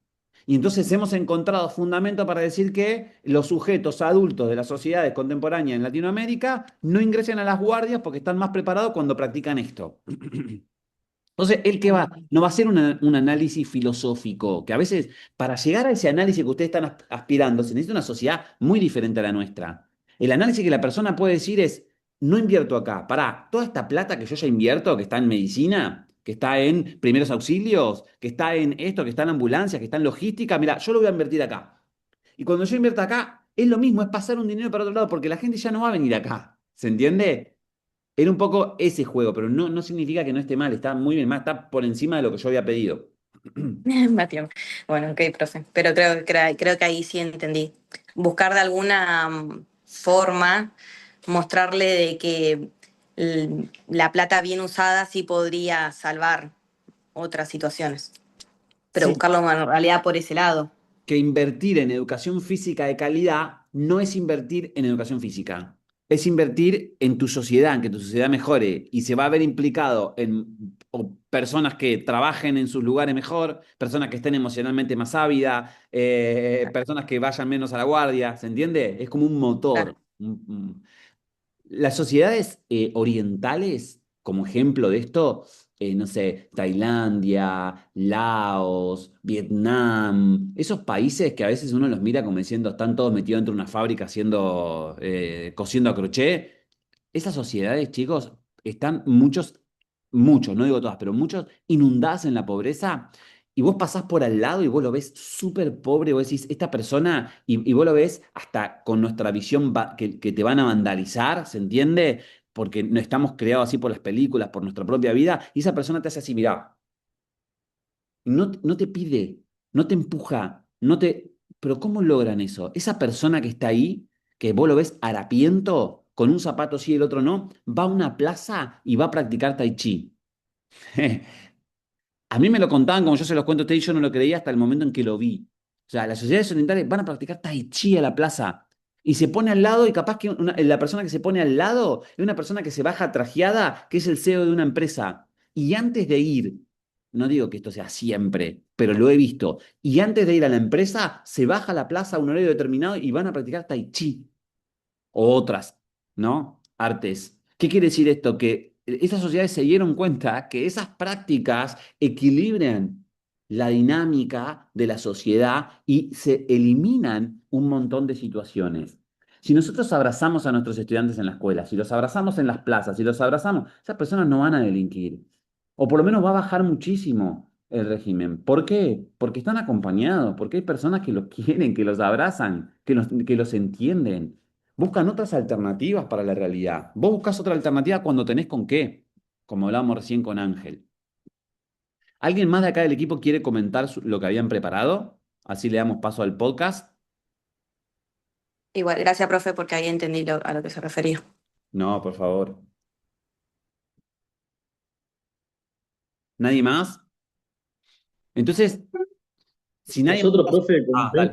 Y entonces hemos encontrado fundamento para decir que los sujetos adultos de las sociedades contemporáneas en Latinoamérica no ingresen a las guardias porque están más preparados cuando practican esto. Entonces, ¿el que va? No va a ser un análisis filosófico, que a veces para llegar a ese análisis que ustedes están aspirando, se necesita una sociedad muy diferente a la nuestra. El análisis que la persona puede decir es, no invierto acá, pará, toda esta plata que yo ya invierto, que está en medicina, que está en primeros auxilios, que está en esto, que está en ambulancias, que está en logística, mira, yo lo voy a invertir acá. Y cuando yo invierto acá, es lo mismo, es pasar un dinero para otro lado, porque la gente ya no va a venir acá. ¿Se entiende? Era un poco ese juego, pero no significa que no esté mal, está muy bien, más está por encima de lo que yo había pedido. Batión. Bueno, ok, profe. Pero creo que ahí sí entendí. Buscar de alguna forma mostrarle de que la plata bien usada sí podría salvar otras situaciones. Pero Sí, buscarlo en realidad por ese lado. que invertir en educación física de calidad no es invertir en educación física, es invertir en tu sociedad, en que tu sociedad mejore y se va a ver implicado en personas que trabajen en sus lugares mejor, personas que estén emocionalmente más ávidas, personas que vayan menos a la guardia, ¿se entiende? Es como un motor. Claro. Las sociedades orientales, como ejemplo de esto, no sé, Tailandia, Laos, Vietnam, esos países que a veces uno los mira como diciendo están todos metidos dentro de una fábrica haciendo, cosiendo a crochet, esas sociedades, chicos, están muchos, no digo todas, pero muchos inundadas en la pobreza, y vos pasás por al lado y vos lo ves súper pobre, vos decís, esta persona, y vos lo ves hasta con nuestra visión que te van a vandalizar, ¿se entiende? Porque no estamos creados así por las películas, por nuestra propia vida, y esa persona te hace así, mirá, no te pide, no te empuja, Pero ¿cómo logran eso? Esa persona que está ahí, que vos lo ves harapiento, con un zapato sí y el otro no, va a una plaza y va a practicar tai chi. A mí me lo contaban como yo se los cuento a ustedes y yo no lo creía hasta el momento en que lo vi. O sea, las sociedades orientales van a practicar tai chi a la plaza y se pone al lado y capaz que la persona que se pone al lado es una persona que se baja trajeada, que es el CEO de una empresa. Y antes de ir, no digo que esto sea siempre, pero lo he visto, y antes de ir a la empresa, se baja a la plaza a un horario determinado y van a practicar tai chi o otras, ¿no? Artes. ¿Qué quiere decir esto? Que esas sociedades se dieron cuenta que esas prácticas equilibran la dinámica de la sociedad y se eliminan un montón de situaciones. Si nosotros abrazamos a nuestros estudiantes en la escuela, si los abrazamos en las plazas, si los abrazamos, esas personas no van a delinquir. O por lo menos va a bajar muchísimo el régimen. ¿Por qué? Porque están acompañados, porque hay personas que los quieren, que los abrazan, que los entienden. Buscan otras alternativas para la realidad. Vos buscas otra alternativa cuando tenés con qué, como hablábamos recién con Ángel. ¿Alguien más de acá del equipo quiere comentar lo que habían preparado? Así le damos paso al podcast. Igual, gracias, profe, porque ahí entendí a lo que se refería. No, por favor. ¿Nadie más? Entonces, si nadie Nosotros, más... profe, Dale,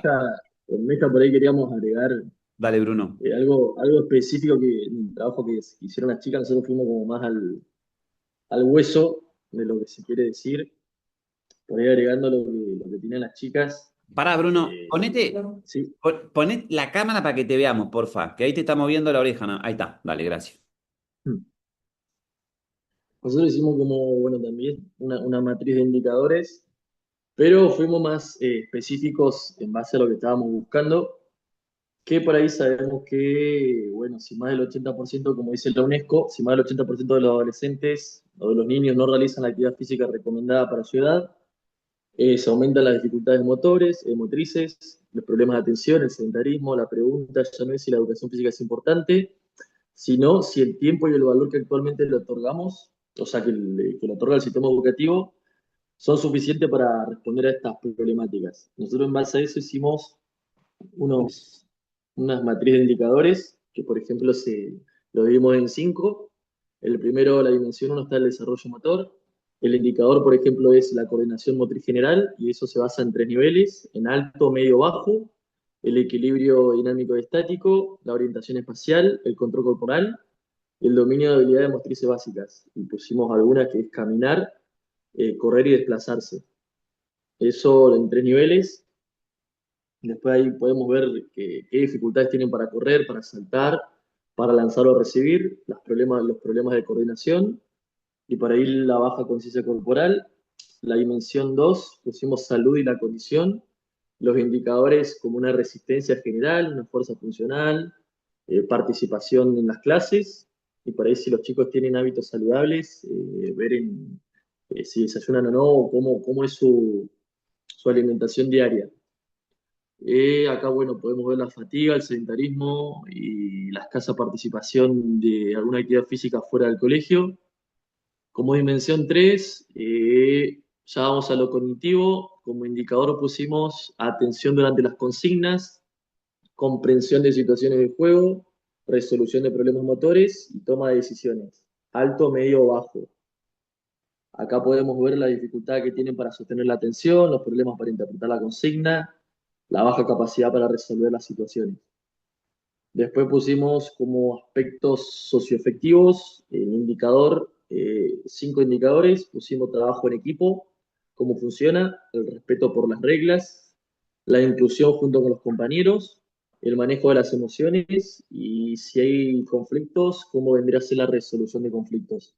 con Meja por ahí queríamos agregar dale, Bruno. algo específico que en el trabajo que hicieron las chicas, nosotros fuimos como más al hueso de lo que se quiere decir, por ahí agregando lo que tienen las chicas. Pará, Bruno, Eh, sí, poné la cámara para que te veamos, porfa, que ahí te está moviendo la oreja, ¿no? Ahí está, dale, gracias. nosotros hicimos como, bueno, también una matriz de indicadores, pero fuimos más específicos en base a lo que estábamos buscando, que por ahí sabemos que, bueno, si más del 80%, como dice la UNESCO, si más del 80% de los adolescentes o de los niños no realizan la actividad física recomendada para su edad, se aumentan las dificultades motrices, los problemas de atención, el sedentarismo. La pregunta ya no es si la educación física es importante, sino si el tiempo y el valor que actualmente le otorgamos, o sea, que le otorga el sistema educativo, son suficientes para responder a estas problemáticas. Nosotros en base a eso hicimos unos, unas matrices de indicadores que, por ejemplo, lo dividimos en 5. El primero, la dimensión uno, está el desarrollo motor. El indicador, por ejemplo, es la coordinación motriz general, y eso se basa en 3 niveles: en alto, medio, bajo, el equilibrio dinámico y estático, la orientación espacial, el control corporal y el dominio de habilidades motrices básicas. Y pusimos algunas, que es caminar, correr y desplazarse. Eso en 3 niveles. Después ahí podemos ver qué dificultades tienen para correr, para saltar, para lanzar o recibir, los problemas de coordinación, y para ahí la baja conciencia corporal. La dimensión 2 pusimos salud y la condición, los indicadores como una resistencia general, una fuerza funcional, participación en las clases, y por ahí si los chicos tienen hábitos saludables, ver si desayunan o no, cómo es su alimentación diaria. Acá, bueno, podemos ver la fatiga, el sedentarismo y la escasa participación de alguna actividad física fuera del colegio. Como dimensión 3, ya vamos a lo cognitivo. Como indicador pusimos atención durante las consignas, comprensión de situaciones de juego, resolución de problemas motores y toma de decisiones. Alto, medio o bajo. Acá podemos ver la dificultad que tienen para sostener la atención, los problemas para interpretar la consigna, la baja capacidad para resolver las situaciones. Después pusimos como aspectos socioafectivos el indicador, 5 indicadores. Pusimos trabajo en equipo, cómo funciona, el respeto por las reglas, la inclusión junto con los compañeros, el manejo de las emociones, y si hay conflictos, cómo vendría a ser la resolución de conflictos.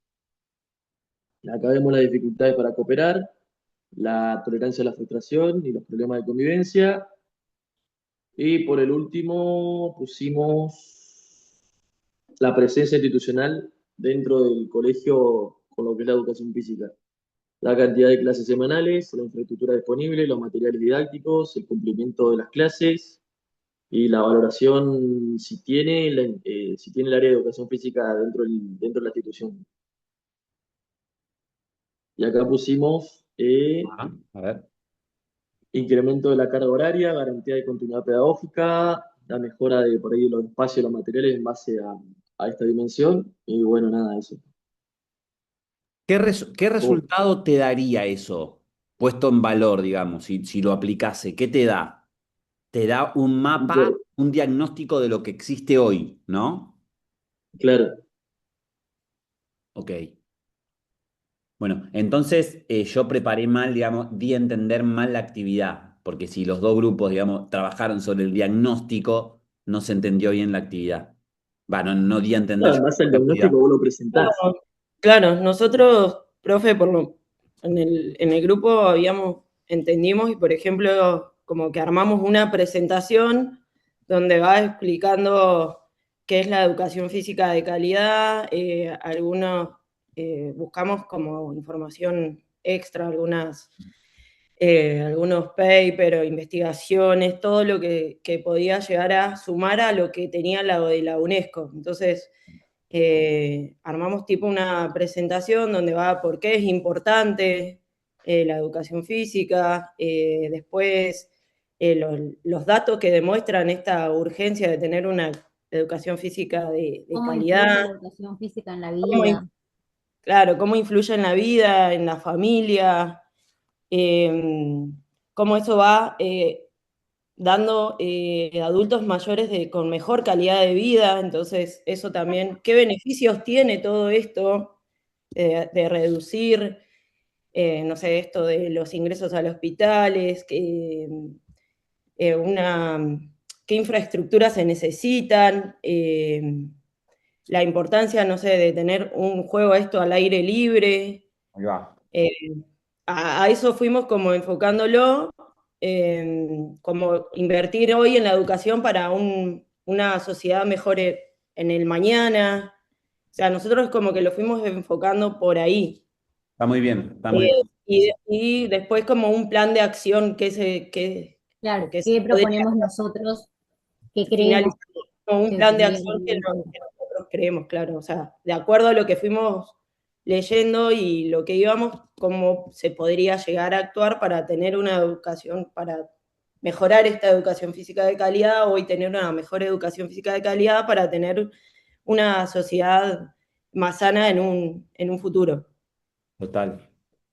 Acá vemos las dificultades para cooperar, la tolerancia a la frustración y los problemas de convivencia. Y por el último pusimos la presencia institucional dentro del colegio con lo que es la educación física. La cantidad de clases semanales, la infraestructura disponible, los materiales didácticos, el cumplimiento de las clases y la valoración si tiene el área de educación física dentro de la institución. Y acá pusimos A ver. incremento de la carga horaria, garantía de continuidad pedagógica, la mejora de por ahí los espacios y los materiales en base a esta dimensión. Y bueno, nada, eso. ¿Qué Como- resultado te daría eso, puesto en valor, digamos, si lo aplicase? ¿Qué te da? Te da un mapa, Claro, un diagnóstico de lo que existe hoy, ¿no? claro, Ok. Bueno, entonces yo preparé mal, digamos, di a entender mal la actividad, porque si los dos grupos, digamos, trabajaron sobre el diagnóstico, no se entendió bien la actividad. Bueno, no di a entender no, yo en base al la actividad. diagnóstico vos lo presentás. Claro, nosotros, profe, en el grupo entendimos y, por ejemplo, como que armamos una presentación donde va explicando qué es la educación física de calidad, buscamos como información extra, algunos papers o investigaciones, todo lo que podía llegar a sumar a lo que tenía la de la UNESCO. Entonces, armamos tipo una presentación donde va por qué es importante la educación física, después los datos que demuestran esta urgencia de tener una educación física de ¿Cómo influye calidad, la educación física en la cómo, vida? claro, cómo influye en la vida, en la familia, eh, cómo eso va dando adultos mayores con mejor calidad de vida, entonces eso también, ¿qué beneficios tiene todo esto de reducir, no sé, esto de los ingresos a los hospitales, eh, una, qué infraestructuras se necesitan, la importancia, no sé, de tener un juego esto al aire libre, Ahí va. eh, a eso fuimos como enfocándolo, como invertir hoy en la educación para una sociedad mejor en el mañana. O sea, nosotros como que lo fuimos enfocando por ahí. Está muy bien, está muy Eh, bien. y después como un plan de acción Claro, que se ¿qué podría proponemos nosotros? ¿Qué creemos finalizar como un que plan de tendría acción que incluir? que nosotros creemos, claro. O sea, de acuerdo a lo que fuimos leyendo y lo que íbamos, cómo se podría llegar a actuar para tener una educación, para mejorar esta educación física de calidad, hoy tener una mejor educación física de calidad para tener una sociedad más sana en un futuro. Total.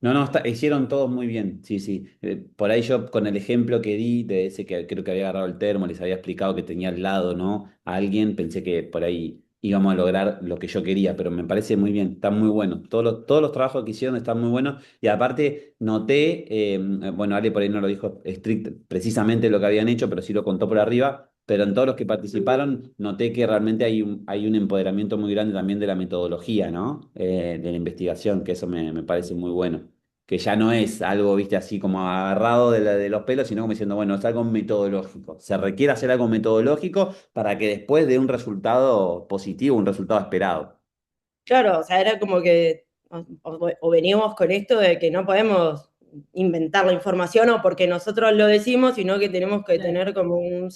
No, no, hicieron todos muy bien, sí, sí. Por ahí yo con el ejemplo que di, de ese que creo que había agarrado el termo, les había explicado que tenía al lado, ¿no? A alguien, pensé que por ahí íbamos a lograr lo que yo quería, pero me parece muy bien, está muy bueno. Todos los trabajos que hicieron están muy buenos y aparte noté, bueno, Ale por ahí no lo dijo precisamente lo que habían hecho, pero sí lo contó por arriba. Pero en todos los que participaron noté que realmente hay un empoderamiento muy grande también de la metodología, ¿no? De la investigación, que eso me parece muy bueno. Que ya no es algo, viste, así como agarrado de los pelos, sino como diciendo, bueno, es algo metodológico. Se requiere hacer algo metodológico para que después dé un resultado positivo, un resultado esperado. Claro, o sea, era como que o veníamos con esto de que no podemos inventar la información o porque nosotros lo decimos, sino que tenemos que Claro. tener como un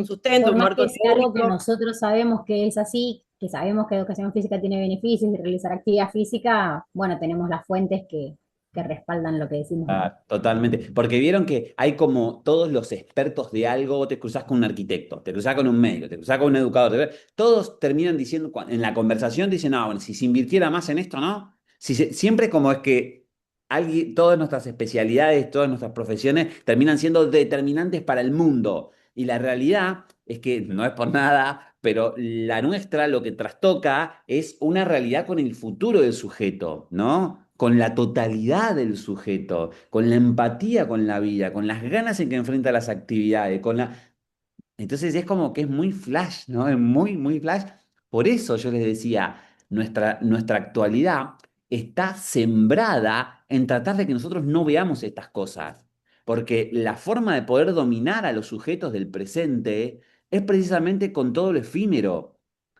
sustento, Por un más marco que sea algo que teórico. nosotros sabemos que es así, que sabemos que educación física tiene beneficios y realizar actividad física, bueno, tenemos las fuentes que respaldan lo que decimos, ¿no? Ah, totalmente. Porque vieron que hay como todos los expertos de algo, te cruzas con un arquitecto, te cruzas con un médico, te cruzas con un educador, todos terminan diciendo, en la conversación dicen, no, bueno, si se invirtiera más en esto, ¿no? Siempre como es que todas nuestras especialidades, todas nuestras profesiones terminan siendo determinantes para el mundo. Y la realidad es que no es por nada, pero la nuestra lo que trastoca es una realidad con el futuro del sujeto, ¿no? Con la totalidad del sujeto, con la empatía con la vida, con las ganas en que enfrenta las actividades, con la... Entonces es como que es muy flash, ¿no? Es muy, muy flash. Por eso yo les decía, nuestra actualidad está sembrada en tratar de que nosotros no veamos estas cosas. Porque la forma de poder dominar a los sujetos del presente es precisamente con todo lo efímero.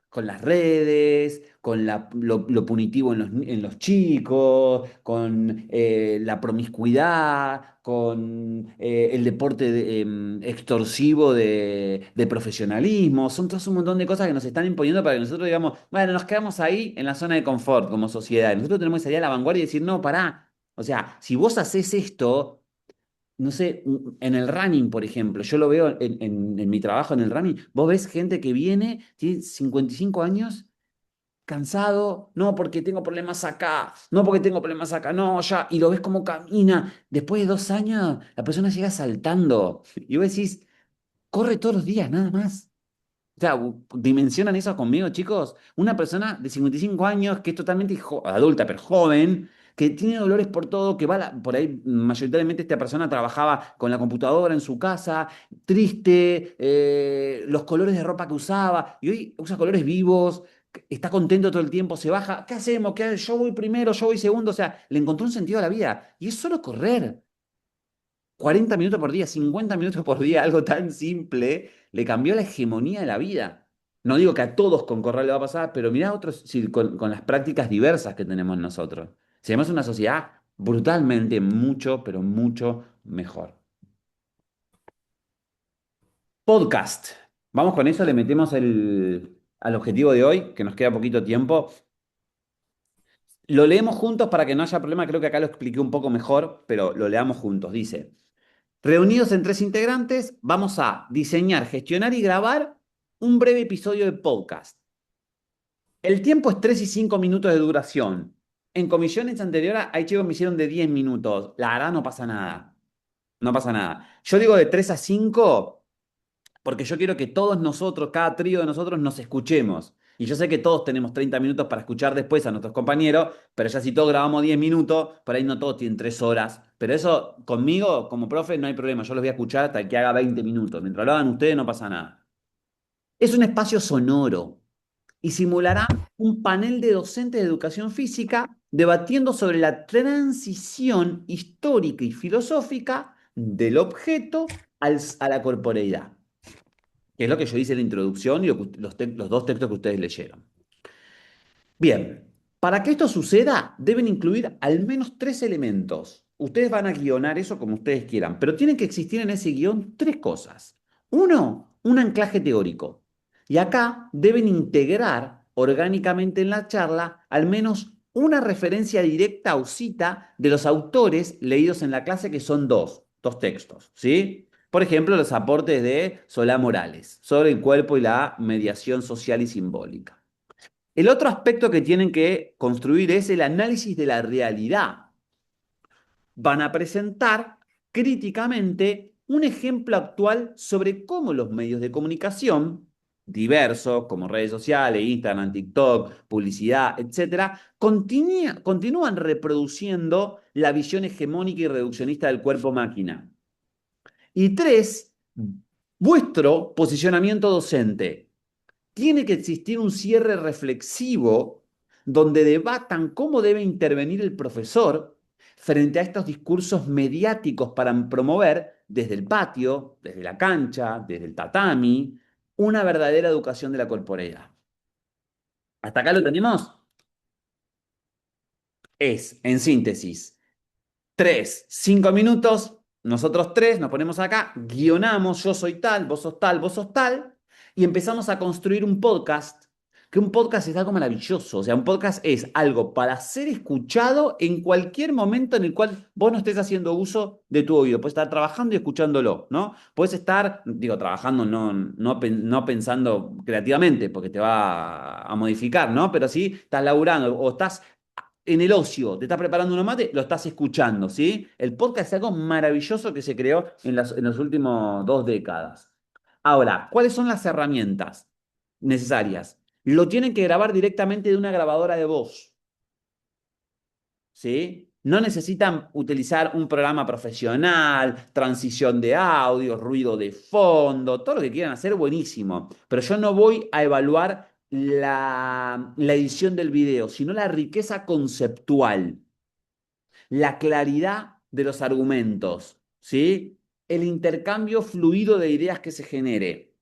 con las redes, con lo punitivo en los chicos, con la promiscuidad, con el deporte extorsivo de profesionalismo. Son todos un montón de cosas que nos están imponiendo para que nosotros digamos, bueno, nos quedamos ahí en la zona de confort como sociedad. Nosotros tenemos que salir a la vanguardia y decir, no, pará. O sea, si vos haces esto, no sé, en el running, por ejemplo, yo lo veo en mi trabajo en el running, vos ves gente que viene, tiene 55 años, cansado, no porque tengo problemas acá, no porque tengo problemas acá, no, ya, y lo ves como camina. Después de 2 años, la persona llega saltando. Y vos decís, corre todos los días, nada más. O sea, dimensionan eso conmigo, chicos. Una persona de 55 años que es totalmente adulta, pero joven, que tiene dolores por todo, que va por ahí, mayoritariamente esta persona trabajaba con la computadora en su casa, triste, los colores de ropa que usaba, y hoy usa colores vivos, está contento todo el tiempo, se baja, ¿qué hacemos? Yo voy primero, yo voy segundo, o sea, le encontró un sentido a la vida. Y es solo correr. 40 minutos por día, 50 minutos por día, algo tan simple, le cambió la hegemonía de la vida. No digo que a todos con correr le va a pasar, pero mirá otros con las prácticas diversas que tenemos nosotros. Seamos una sociedad brutalmente mucho, pero mucho mejor. Podcast. Vamos con eso, le metemos al objetivo de hoy, que nos queda poquito tiempo. Lo leemos juntos para que no haya problema, creo que acá lo expliqué un poco mejor, pero lo leamos juntos. Dice... Reunidos en 3 integrantes, vamos a diseñar, gestionar y grabar un breve episodio de podcast. El tiempo es 3 y 5 minutos de duración. En comisiones anteriores hay chicos que me hicieron de 10 minutos. La verdad no pasa nada. No pasa nada. Yo digo de 3 a 5 porque yo quiero que todos nosotros, cada trío de nosotros, nos escuchemos. Y yo sé que todos tenemos 30 minutos para escuchar después a nuestros compañeros, pero ya si todos grabamos 10 minutos, por ahí no todos tienen 3 horas. Pero eso conmigo, como profe, no hay problema. Yo los voy a escuchar hasta que haga 20 minutos. Mientras lo hagan ustedes, no pasa nada. Es un espacio sonoro y simulará un panel de docentes de educación física debatiendo sobre la transición histórica y filosófica del objeto a la corporeidad, que es lo que yo hice en la introducción y los dos textos que ustedes leyeron. Bien, para que esto suceda, deben incluir al menos 3 elementos. Ustedes van a guionar eso como ustedes quieran, pero tienen que existir en ese guión 3 cosas. Uno, un anclaje teórico. Y acá deben integrar orgánicamente en la charla al menos una referencia directa o cita de los autores leídos en la clase, que son dos textos, ¿sí? Por ejemplo, los aportes de Solá Morales sobre el cuerpo y la mediación social y simbólica. El otro aspecto que tienen que construir es el análisis de la realidad. Van a presentar críticamente un ejemplo actual sobre cómo los medios de comunicación diversos, como redes sociales, Instagram, TikTok, publicidad, etcétera, continúan reproduciendo la visión hegemónica y reduccionista del cuerpo-máquina. Y 3, vuestro posicionamiento docente. Tiene que existir un cierre reflexivo donde debatan cómo debe intervenir el profesor frente a estos discursos mediáticos para promover desde el patio, desde la cancha, desde el tatami, una verdadera educación de la corporeidad. ¿Hasta acá lo tenemos? Es, en síntesis, 3, 5 minutos, nosotros 3 nos ponemos acá, guionamos, yo soy tal, vos sos tal, vos sos tal, y empezamos a construir un podcast, que un podcast es algo maravilloso, o sea, un podcast es algo para ser escuchado en cualquier momento en el cual vos no estés haciendo uso de tu oído, puedes estar trabajando y escuchándolo, ¿no? Puedes estar, digo, trabajando, no pensando creativamente, porque te va a modificar, ¿no? Pero sí, estás laburando o estás en el ocio, te estás preparando unos mate, lo estás escuchando, ¿sí? El podcast es algo maravilloso que se creó en las últimas 2 décadas. Ahora, ¿cuáles son las herramientas necesarias? Lo tienen que grabar directamente de una grabadora de voz, ¿sí? No necesitan utilizar un programa profesional, transición de audio, ruido de fondo, todo lo que quieran hacer, buenísimo. Pero yo no voy a evaluar la edición del video, sino la riqueza conceptual, la claridad de los argumentos, ¿sí? El intercambio fluido de ideas que se genere.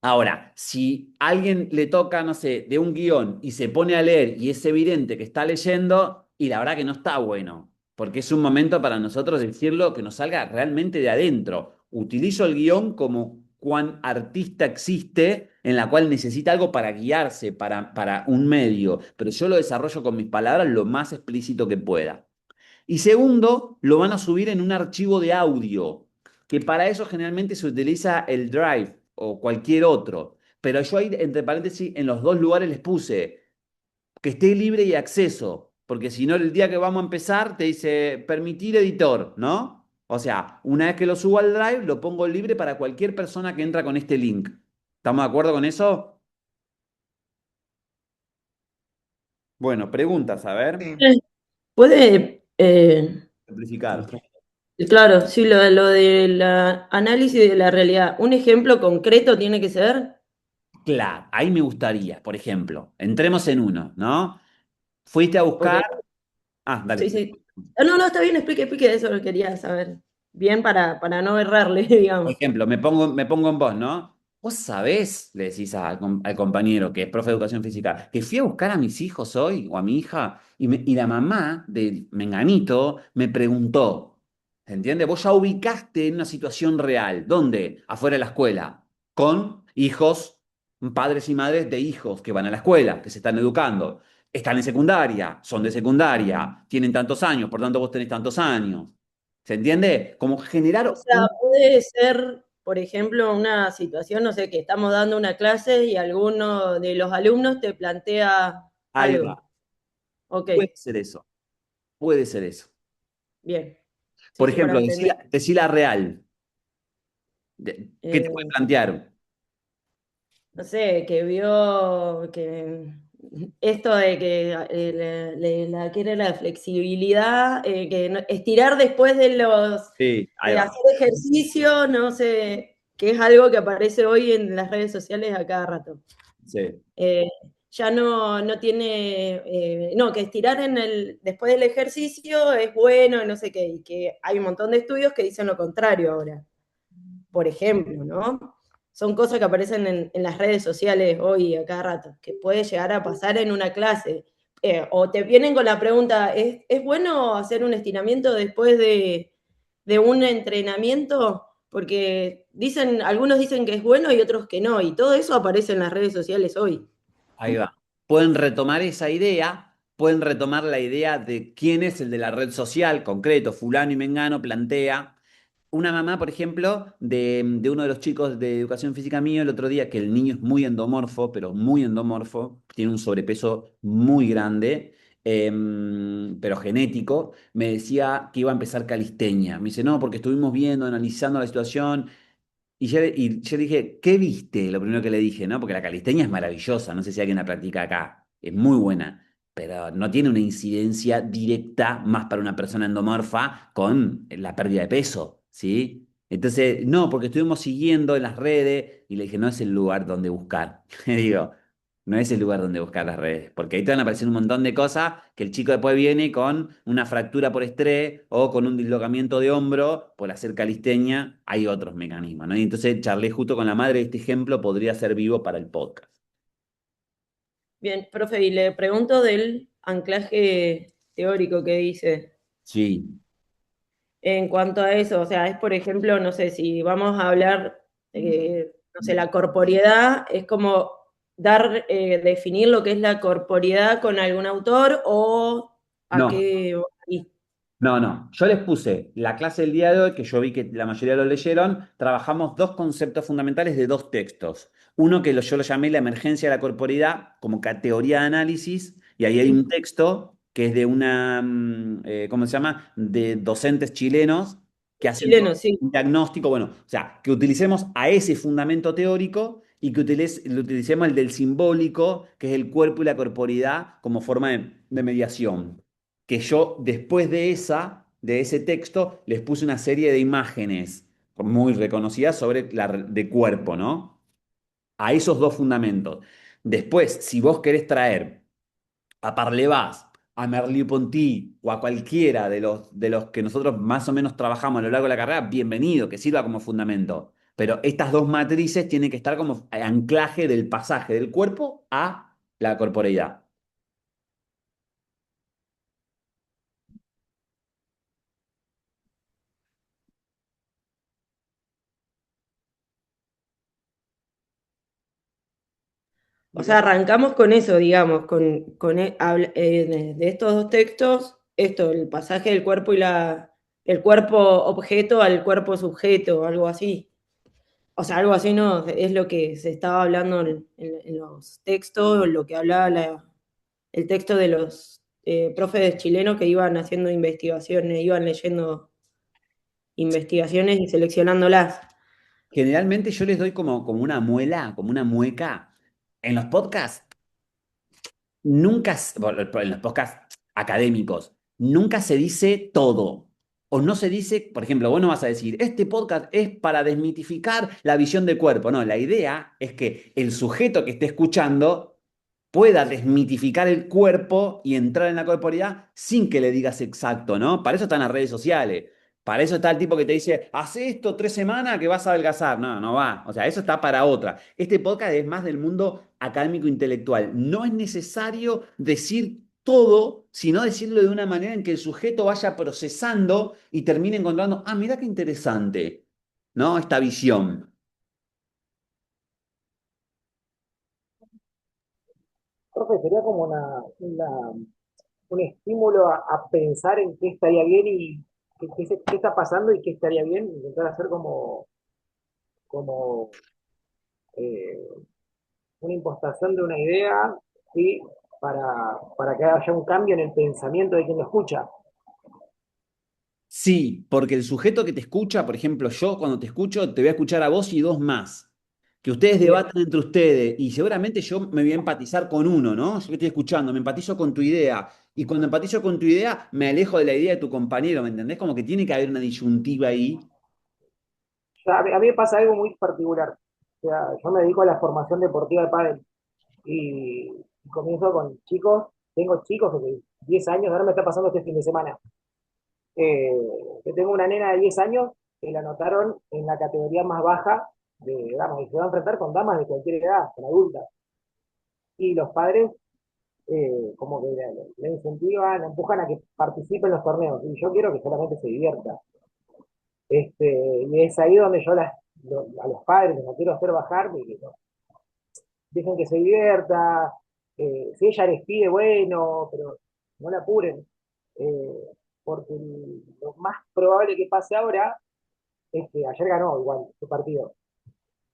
Ahora, si a alguien le toca, no sé, de un guión y se pone a leer y es evidente que está leyendo, y la verdad que no está bueno, porque es un momento para nosotros decirlo que nos salga realmente de adentro. Utilizo el guión como cuán artista existe en la cual necesita algo para guiarse, para un medio, pero yo lo desarrollo con mis palabras lo más explícito que pueda. Y segundo, lo van a subir en un archivo de audio, que para eso generalmente se utiliza el Drive o cualquier otro. Pero yo ahí, entre paréntesis, en los dos lugares les puse que esté libre y acceso, porque si no, el día que vamos a empezar te dice permitir editor, ¿no? O sea, una vez que lo subo al Drive, lo pongo libre para cualquier persona que entra con este link. ¿Estamos de acuerdo con eso? Bueno, preguntas, a ver. Puede, Simplificar. claro, sí, lo del análisis de la realidad. ¿Un ejemplo concreto tiene que ser? Claro, ahí me gustaría, por ejemplo, entremos en uno, ¿no? Fuiste a Ok, buscar. Ah, sí, dale. sí. No, no, está bien, explique, eso lo quería saber. Bien para no errarle, Por digamos. ejemplo, me pongo en vos, ¿no? Vos sabés, le decís al compañero que es profe de educación física, que fui a buscar a mis hijos hoy o a mi hija y la mamá de Menganito me preguntó, ¿entiendes? Vos ya ubicaste en una situación real. ¿Dónde? Afuera de la escuela, con hijos, padres y madres de hijos que van a la escuela, que se están educando. Están en secundaria, son de secundaria, tienen tantos años, por tanto vos tenés tantos años. ¿Se entiende? Como O generar sea, puede ser, por ejemplo, una situación, no sé, que estamos dando una clase y alguno de los alumnos te plantea Ahí va. algo. Ok, Puede ser eso. Puede ser eso. bien. Sí, Por sí, para ejemplo, entender. decí la real. ¿Qué te puede Eh, plantear? no sé, que vio que esto de que que era la flexibilidad, que estirar después de los Sí, ahí va. hacer ejercicio, no sé, que es algo que aparece hoy en las redes sociales a cada rato. Sí. Eh, ya no tiene, no, que estirar después del ejercicio es bueno, no sé qué, y que hay un montón de estudios que dicen lo contrario ahora, por ejemplo, ¿no? Son cosas que aparecen en las redes sociales hoy a cada rato, que puede llegar a pasar en una clase. O te vienen con la pregunta, ¿es bueno hacer un estiramiento después de un entrenamiento? Porque algunos dicen que es bueno y otros que no, y todo eso aparece en las redes sociales hoy. Ahí va. Pueden retomar esa idea, pueden retomar la idea de quién es el de la red social, concreto, fulano y mengano plantea. Una mamá, por ejemplo, de uno de los chicos de educación física mío el otro día, que el niño es muy endomorfo, pero muy endomorfo, tiene un sobrepeso muy grande, pero genético, me decía que iba a empezar calistenia. Me dice, no, porque estuvimos viendo, analizando la situación. Y yo dije, ¿qué viste? Lo primero que le dije, ¿no? Porque la calistenia es maravillosa, no sé si alguien la practica acá, es muy buena, pero no tiene una incidencia directa más para una persona endomorfa con la pérdida de peso, ¿sí? Entonces, no, porque estuvimos siguiendo en las redes y le dije, no es el lugar donde buscar. Le digo, no es el lugar donde buscar las redes, porque ahí te van a aparecer un montón de cosas que el chico después viene con una fractura por estrés o con un dislocamiento de hombro por hacer calistenia. Hay otros mecanismos, ¿no? Y entonces charlé justo con la madre, este ejemplo podría ser vivo para el podcast. Bien, profe, y le pregunto del anclaje teórico que dice. Sí, En cuanto a eso, o sea, es por ejemplo, no sé, si vamos a hablar, no sé, la corporeidad, es como definir lo que es la corporeidad con algún autor o a no. qué... No, no. Yo les puse la clase del día de hoy, que yo vi que la mayoría lo leyeron. Trabajamos dos conceptos fundamentales de dos textos. Uno que yo lo llamé la emergencia de la corporidad como categoría de análisis, y ahí hay un texto que es de ¿cómo se llama? De docentes chilenos que hacen Chileno, sí. un diagnóstico. Bueno, o sea, que utilicemos a ese fundamento teórico y que utilicemos el del simbólico, que es el cuerpo y la corporidad como forma de mediación que yo después de ese texto, les puse una serie de imágenes muy reconocidas sobre de cuerpo, ¿no? A esos dos fundamentos. Después, si vos querés traer a Parlevás, a Merleau-Ponty o a cualquiera de los que nosotros más o menos trabajamos a lo largo de la carrera, bienvenido, que sirva como fundamento. Pero estas dos matrices tienen que estar como anclaje del pasaje del cuerpo a la corporeidad. O sea, arrancamos con eso, digamos, de estos dos textos, esto, el pasaje del cuerpo el cuerpo objeto al cuerpo sujeto, algo así. O sea, algo así no, es lo que se estaba hablando en los textos, lo que hablaba el texto de los profes chilenos que iban haciendo investigaciones, iban leyendo investigaciones y seleccionándolas. Generalmente yo les doy como una muela, como una mueca. En los podcasts, bueno, en los podcasts académicos, nunca se dice todo. O no se dice, por ejemplo, vos no vas a decir, este podcast es para desmitificar la visión de cuerpo. No, la idea es que el sujeto que esté escuchando pueda desmitificar el cuerpo y entrar en la corporeidad sin que le digas exacto, ¿no? Para eso están las redes sociales. Para eso está el tipo que te dice, haz esto 3 semanas que vas a adelgazar. No, no va. O sea, eso está para otra. Este podcast es más del mundo académico intelectual. No es necesario decir todo, sino decirlo de una manera en que el sujeto vaya procesando y termine encontrando, ah, mira qué interesante, ¿no? Esta visión. Profe, sería como un estímulo a pensar en qué estaría bien y qué está pasando y qué estaría bien, intentar hacer como eh, una impostación de una idea, ¿sí? Para que haya un cambio en el pensamiento de quien lo escucha. Sí, porque el sujeto que te escucha, por ejemplo, yo cuando te escucho, te voy a escuchar a vos y dos más. Que ustedes Bien, debatan entre ustedes y seguramente yo me voy a empatizar con uno, ¿no? Yo que estoy escuchando, me empatizo con tu idea. Y cuando empatizo con tu idea, me alejo de la idea de tu compañero, ¿me entendés? Como que tiene que haber una disyuntiva ahí. a mí me pasa algo muy particular. O sea, yo me dedico a la formación deportiva de pádel y comienzo con chicos, tengo chicos de 10 años, ahora me está pasando este fin de semana. Eh, que tengo una nena de 10 años que la anotaron en la categoría más baja de damas y se va a enfrentar con damas de cualquier edad, con adultas. Y los padres como que le incentivan, la empujan a que participe en los torneos. Y yo quiero que solamente se divierta. Y es ahí donde yo a los padres les quiero hacer bajar, de que no, dejen que se divierta. Si ella les pide, bueno, pero no la apuren. eh, Porque lo más probable que pase ahora es que ayer ganó igual su partido.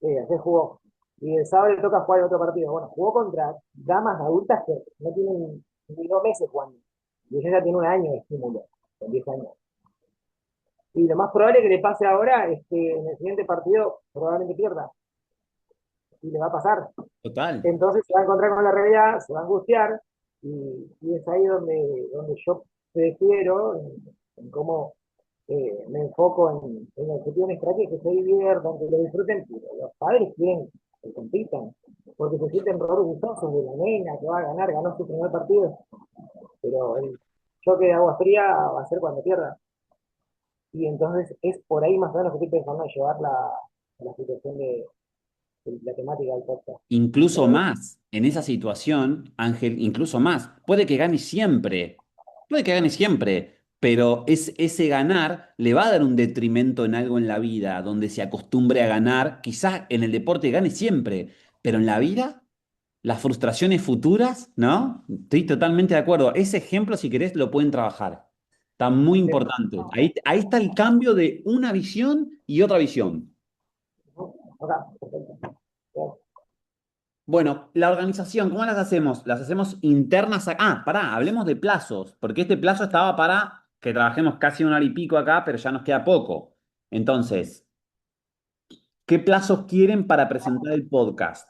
Ayer jugó. Y el sábado le toca jugar el otro partido. Bueno, jugó contra damas adultas que no tienen ni 2 meses jugando. Y ella ya tiene un año de estímulo, con 10 años. Y lo más probable que le pase ahora es que en el siguiente partido probablemente pierda. Y le va a pasar. Total. Entonces se va a encontrar con la realidad, se va a angustiar. Y es ahí donde yo prefiero en cómo me enfoco en el objetivo de nuestra que se diviertan, que lo disfruten, pero los padres quieren que compitan, porque se sienten orgullosos de la nena que va a ganar, ganó su primer partido, pero el choque de agua fría va a ser cuando pierda. Y entonces es por ahí más o menos que estoy pensando en llevar la situación de la temática del podcast. Incluso Pero más, en esa situación, Ángel, incluso más. Puede que gane siempre, puede que gane siempre, pero ese ganar le va a dar un detrimento en algo en la vida, donde se acostumbre a ganar. Quizás en el deporte gane siempre, pero en la vida, las frustraciones futuras, ¿no? Estoy totalmente de acuerdo. Ese ejemplo, si querés, lo pueden trabajar. Está muy importante. Ahí está el cambio de una visión y otra visión. acá, perfecto. Bueno, la organización, ¿cómo las hacemos? Las hacemos internas acá. Ah, pará, hablemos de plazos, porque este plazo estaba para que trabajemos casi 1 hora y pico acá, pero ya nos queda poco. Entonces, ¿qué plazos quieren para presentar el podcast?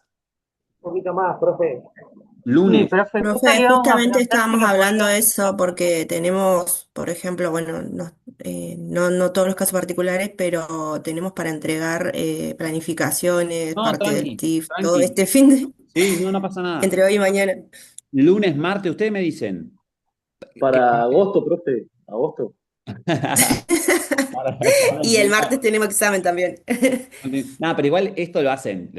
Un poquito más, profe. Sí, ¿Lunes? profe, justo le Profe, íbamos a justamente preguntar si estábamos nos hablando podía. de eso porque tenemos, por ejemplo, bueno, no todos los casos particulares, pero tenemos para entregar planificaciones, No, parte del tranqui, TIF, todo tranqui. este fin de, Sí, no, no pasa nada. entre hoy y mañana. Lunes, martes, ustedes me dicen. ¿Qué- Para agosto, profe, agosto. Para Y el entrenar. martes tenemos examen también. No, pero igual esto lo hacen,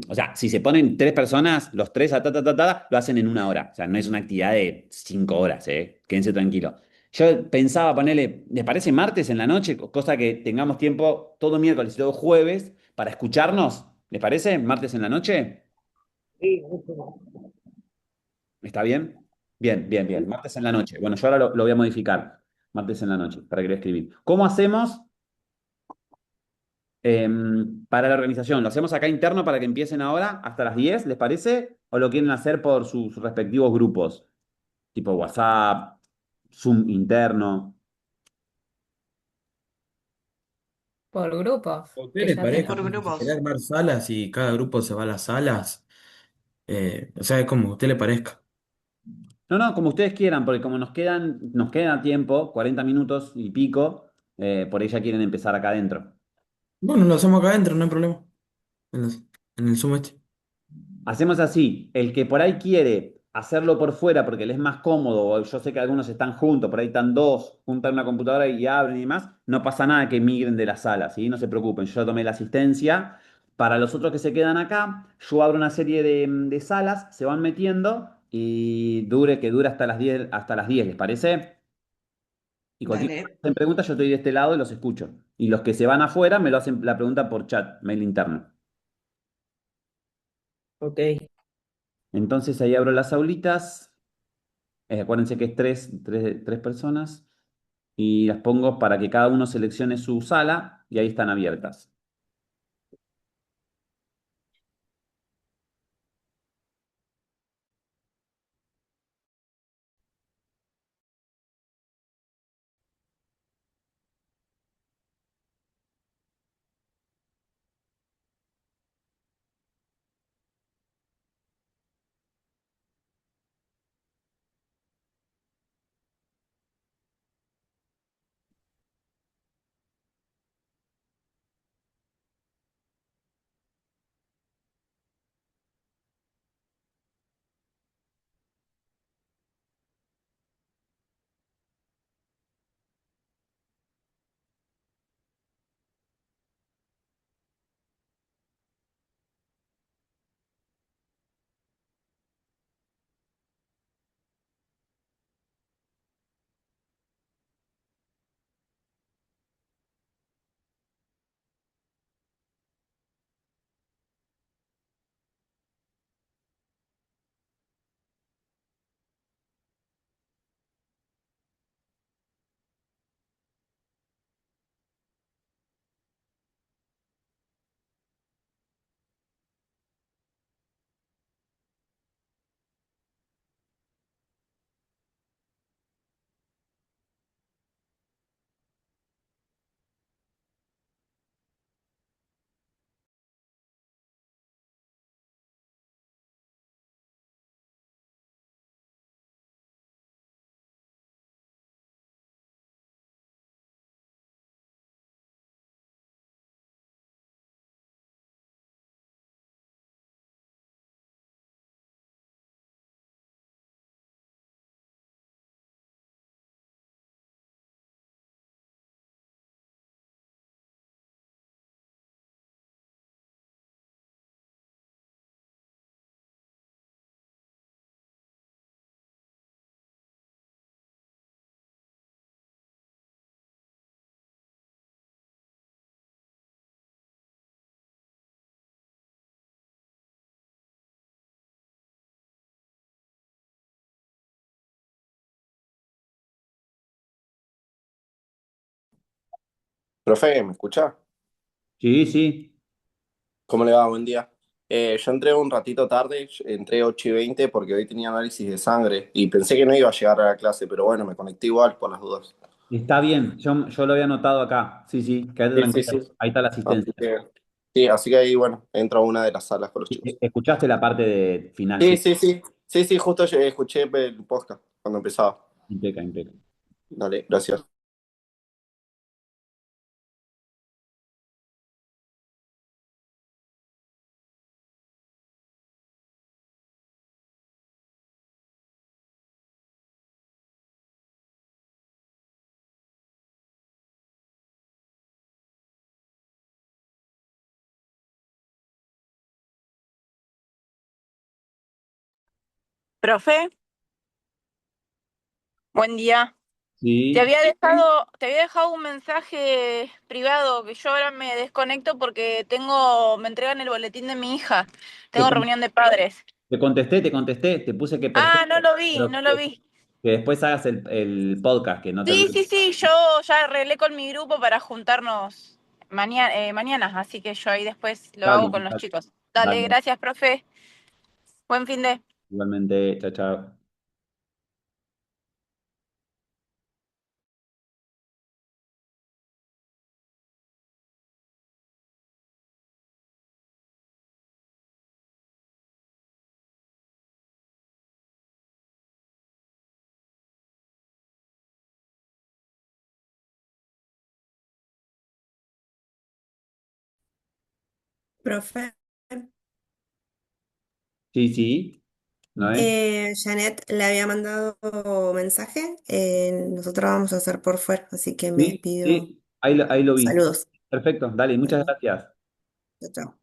o sea, si se ponen tres personas, los tres, lo hacen en una hora. O sea, no es una actividad de 5 horas, ¿eh? Quédense tranquilo. Yo pensaba ponerle, ¿les parece martes en la noche? Cosa que tengamos tiempo todo miércoles y todo jueves para escucharnos. ¿Les parece? ¿Martes en la noche? Sí, buenísimo. ¿Está bien? Bien, bien, bien. Martes en la noche. Bueno, yo ahora lo voy a modificar. Martes en la noche, para que lo escribir. ¿Cómo hacemos? Para la organización. ¿Lo hacemos acá interno para que empiecen ahora hasta las 10, les parece? ¿O lo quieren hacer por sus respectivos grupos? Tipo WhatsApp, Zoom interno. Por grupos, ¿A usted que le ya parezca? tengan. Por Porque si quiere grupos. armar salas y cada grupo se va a las salas, o sea, es como a usted le parezca. No, no, como ustedes quieran, porque como nos queda tiempo, 40 minutos y pico, por ahí ya quieren empezar acá adentro. Bueno, lo hacemos acá adentro, no hay problema. En el Zoom este. Hacemos así, el que por ahí quiere hacerlo por fuera porque le es más cómodo, o yo sé que algunos están juntos, por ahí están dos, juntan una computadora y abren y demás, no pasa nada que migren de la sala, ¿sí? No se preocupen, yo ya tomé la asistencia. Para los otros que se quedan acá, yo abro una serie de salas, se van metiendo y que dure hasta las 10, ¿les parece? Y cualquier cosa Dale. que hacen preguntas, yo estoy de este lado y los escucho. Y los que se van afuera me lo hacen la pregunta por chat, mail interno. Ok. Entonces ahí abro las aulitas. Acuérdense que es tres personas y las pongo para que cada uno seleccione su sala y ahí están abiertas. Profe, ¿me escucha? Sí, sí. ¿Cómo le va? Buen día. Yo entré un ratito tarde, entré 8:20 porque hoy tenía análisis de sangre y pensé que no iba a llegar a la clase, pero bueno, me conecté igual por las dudas. Está bien, yo lo había anotado acá. Sí, sí, quédate Sí, sí, tranquilo. sí. Ahí está la Así asistencia. que, sí, así que ahí, bueno, entro a una de las salas con los chicos. Escuchaste la parte de final, Sí, sí. sí, sí. Sí, sí, justo escuché el podcast cuando empezaba. Impeca, impeca. Dale, gracias. Profe, buen día. Sí, Te había dejado un mensaje privado que yo ahora me desconecto porque me entregan el boletín de mi hija. te, Tengo con- reunión de padres. te puse que Ah, perfecto, no pero lo vi. que después hagas el podcast, que no te Sí, olvides. sí, sí, yo ya arreglé con mi grupo para juntarnos mañana, así que yo ahí después lo Dale, hago con los chicos. Dale, dale, gracias, profe. Buen fin de. igualmente, chao, chao. Profe, Sí, sí, ¿no es? Janet le había mandado mensaje. Nosotros vamos a hacer por fuera, así que me Sí, pido sí, ahí lo vi. saludos. Perfecto, dale, muchas Bueno, gracias. chao, chao.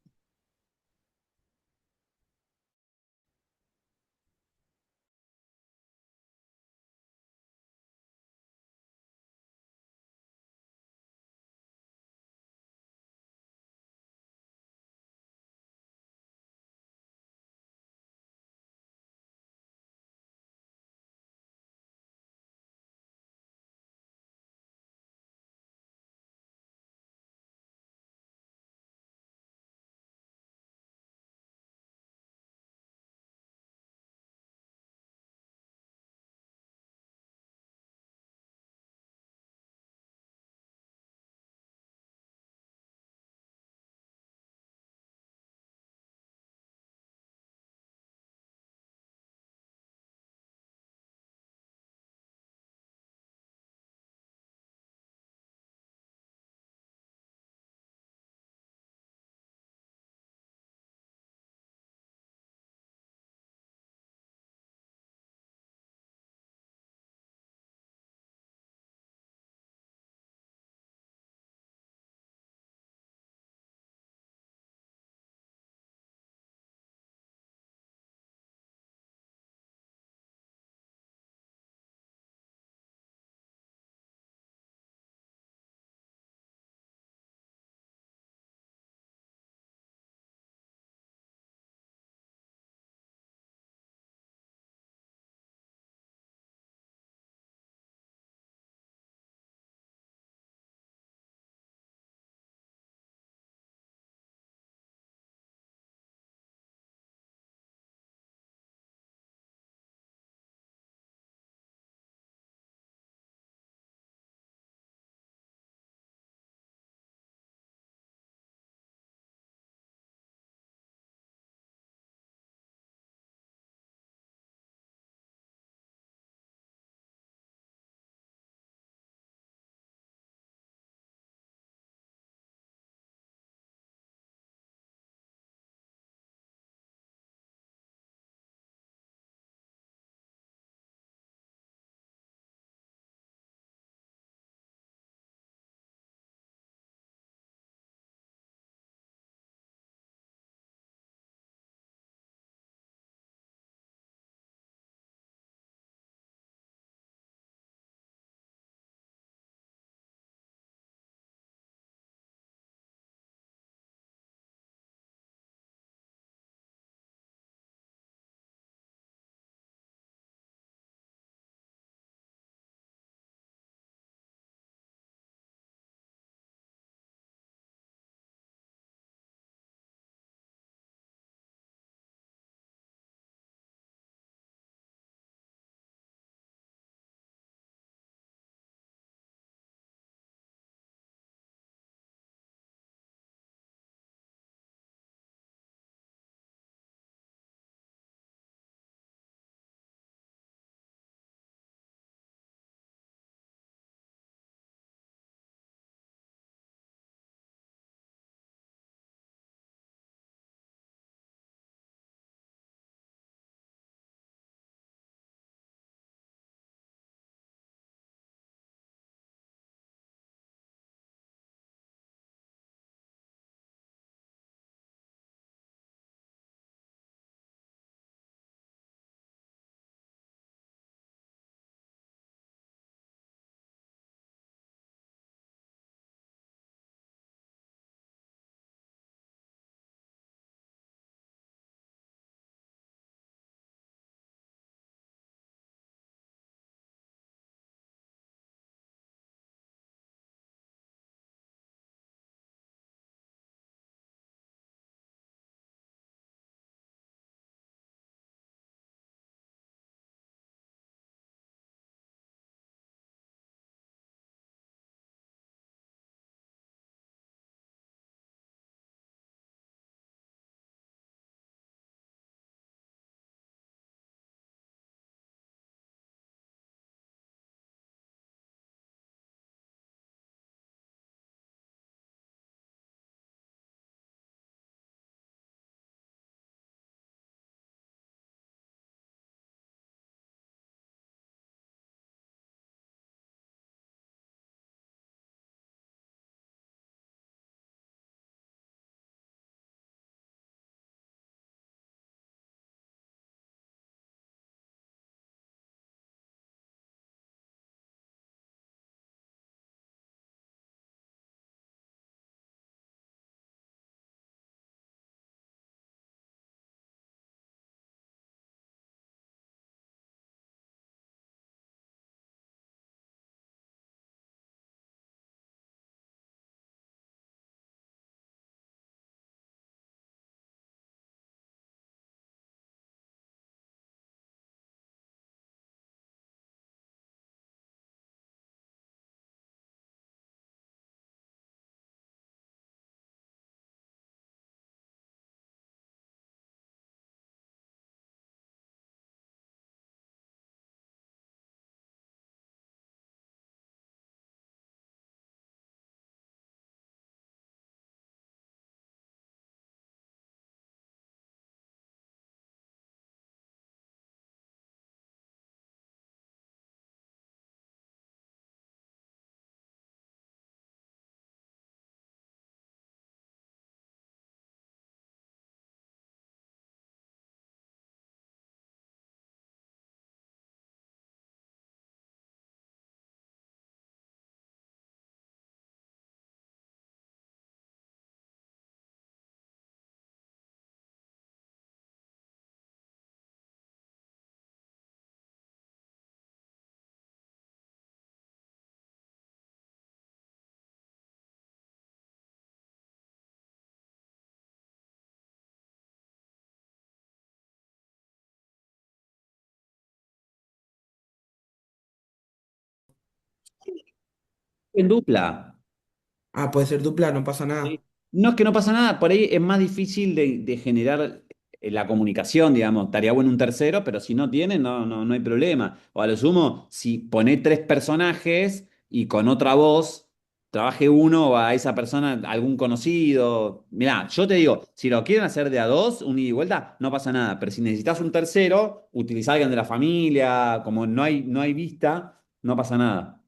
En dupla. Ah, puede ser dupla, no pasa Sí. nada. No es que no pasa nada, por ahí es más difícil de generar la comunicación, digamos. Estaría bueno un tercero, pero si no tiene, no hay problema. O a lo sumo, si pone tres personajes y con otra voz, trabaje uno o a esa persona, algún conocido. Mirá, yo te digo, si lo quieren hacer de a dos, un ida y vuelta, no pasa nada. Pero si necesitas un tercero, utiliza a alguien de la familia, como no hay vista, no pasa nada.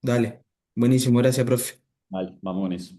Dale. Buenísimo, gracias, profe. Vale, vamos con eso.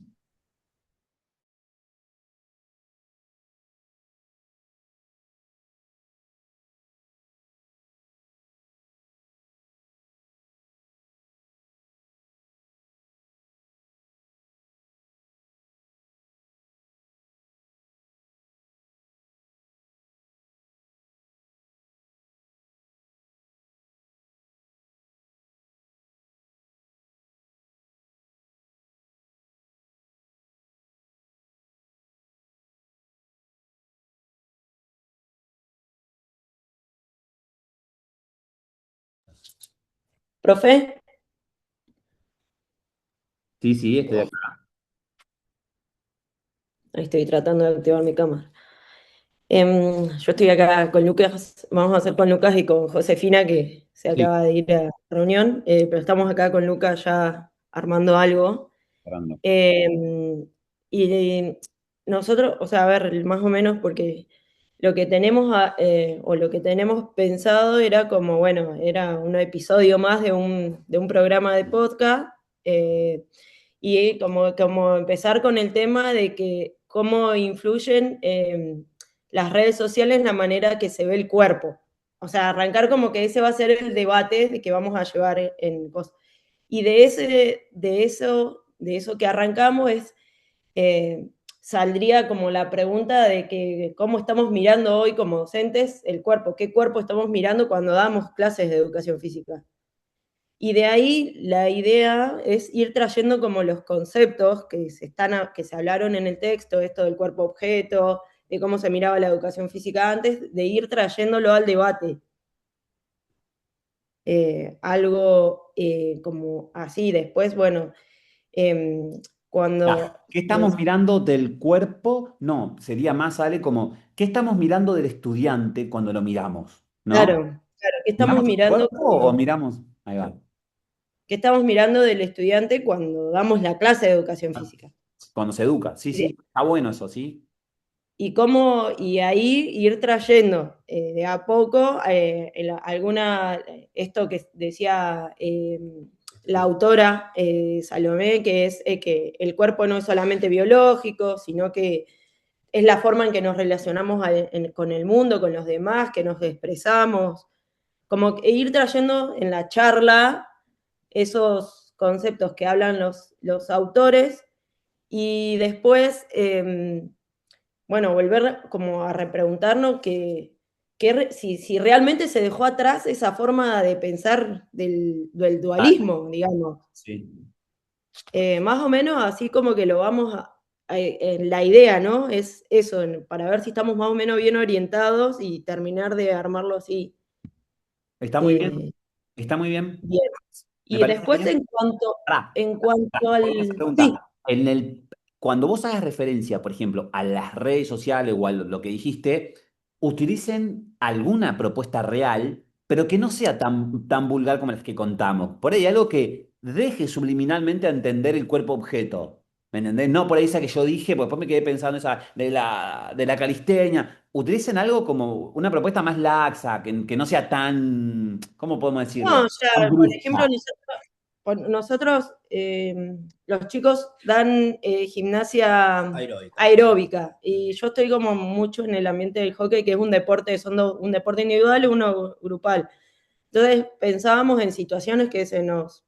Profe, Sí, sí, estoy de acuerdo. ahí estoy tratando de activar mi cámara. Yo estoy acá con Lucas, vamos a hacer con Lucas y con Josefina, que se Sí, acaba de ir a reunión, pero estamos acá con Lucas ya armando algo. Fernando. Y nosotros, o sea, a ver, más o menos, porque lo que tenemos, o lo que tenemos pensado era como, bueno, era un episodio más de un programa de podcast, eh, y como empezar con el tema de que cómo influyen las redes sociales en la manera que se ve el cuerpo. O sea, arrancar como que ese va a ser el debate de que vamos a llevar en cosas. Y de eso que arrancamos saldría como la pregunta de que cómo estamos mirando hoy como docentes el cuerpo, qué cuerpo estamos mirando cuando damos clases de educación física. Y de ahí la idea es ir trayendo como los conceptos que se hablaron en el texto, esto del cuerpo objeto, de cómo se miraba la educación física antes, de ir trayéndolo al debate. Algo como así, después, bueno, cuando... ¿Qué estamos mirando del cuerpo? No, sería más, Ale, como, ¿qué estamos mirando del estudiante cuando lo miramos? Claro, ¿No? claro, ¿qué estamos ¿Miramos el mirando cuerpo o miramos? Ahí va. qué estamos mirando del estudiante cuando damos la clase de educación física? Cuando se educa. Sí, Y, de- sí, está bueno eso, ¿sí? y ahí ir trayendo de a poco esto que decía la autora Salomé, que es que el cuerpo no es solamente biológico, sino que es la forma en que nos relacionamos con el mundo, con los demás, que nos expresamos, como que ir trayendo en la charla esos conceptos que hablan los autores y después, bueno, volver como a repreguntarnos si realmente se dejó atrás esa forma de pensar del Dale, dualismo, digamos. sí. Más o menos así como que lo vamos en la idea, ¿no? Es eso, para ver si estamos más o menos bien orientados y terminar de armarlo así. Está muy bien. eh, Está muy bien. bien. Me Y parece después bien. en cuanto, Pará, en cuanto voy a hacer al... Sí, pregunta. Cuando vos hagas referencia, por ejemplo, a las redes sociales o a lo que dijiste, utilicen alguna propuesta real, pero que no sea tan vulgar como las que contamos. Por ahí algo que deje subliminalmente a entender el cuerpo objeto. ¿Me entendés? No por ahí esa que yo dije, pues después me quedé pensando esa de la calistenia. Utilicen algo como una propuesta más laxa, que no sea tan, ¿cómo podemos no, decirlo? Tan ya, por ejemplo, brusca. nosotros, los chicos dan gimnasia Aeróbica. aeróbica y yo estoy como mucho en el ambiente del hockey, que es un deporte, un deporte individual y uno grupal. Entonces pensábamos en situaciones que se nos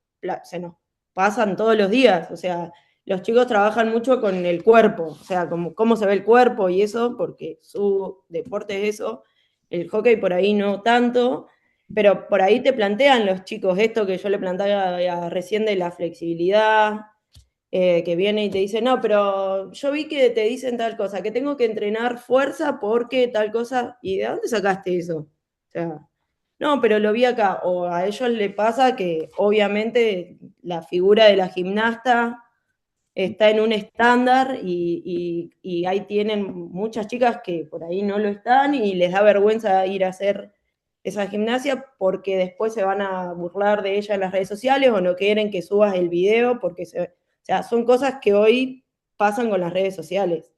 pasan todos los días, o sea, los chicos trabajan mucho con el cuerpo, o sea, como cómo se ve el cuerpo y eso, porque su deporte es eso, el hockey por ahí no tanto, pero por ahí te plantean los chicos esto que yo le planteaba recién de la flexibilidad, que viene y te dice, no, pero yo vi que te dicen tal cosa, que tengo que entrenar fuerza porque tal cosa, ¿y de dónde sacaste eso? O sea, no, pero lo vi acá, o a ellos les pasa que obviamente la figura de la gimnasta está en un estándar y ahí tienen muchas chicas que por ahí no lo están y les da vergüenza ir a hacer esa gimnasia porque después se van a burlar de ella en las redes sociales o no quieren que subas el video porque o sea, son cosas que hoy pasan con las redes sociales.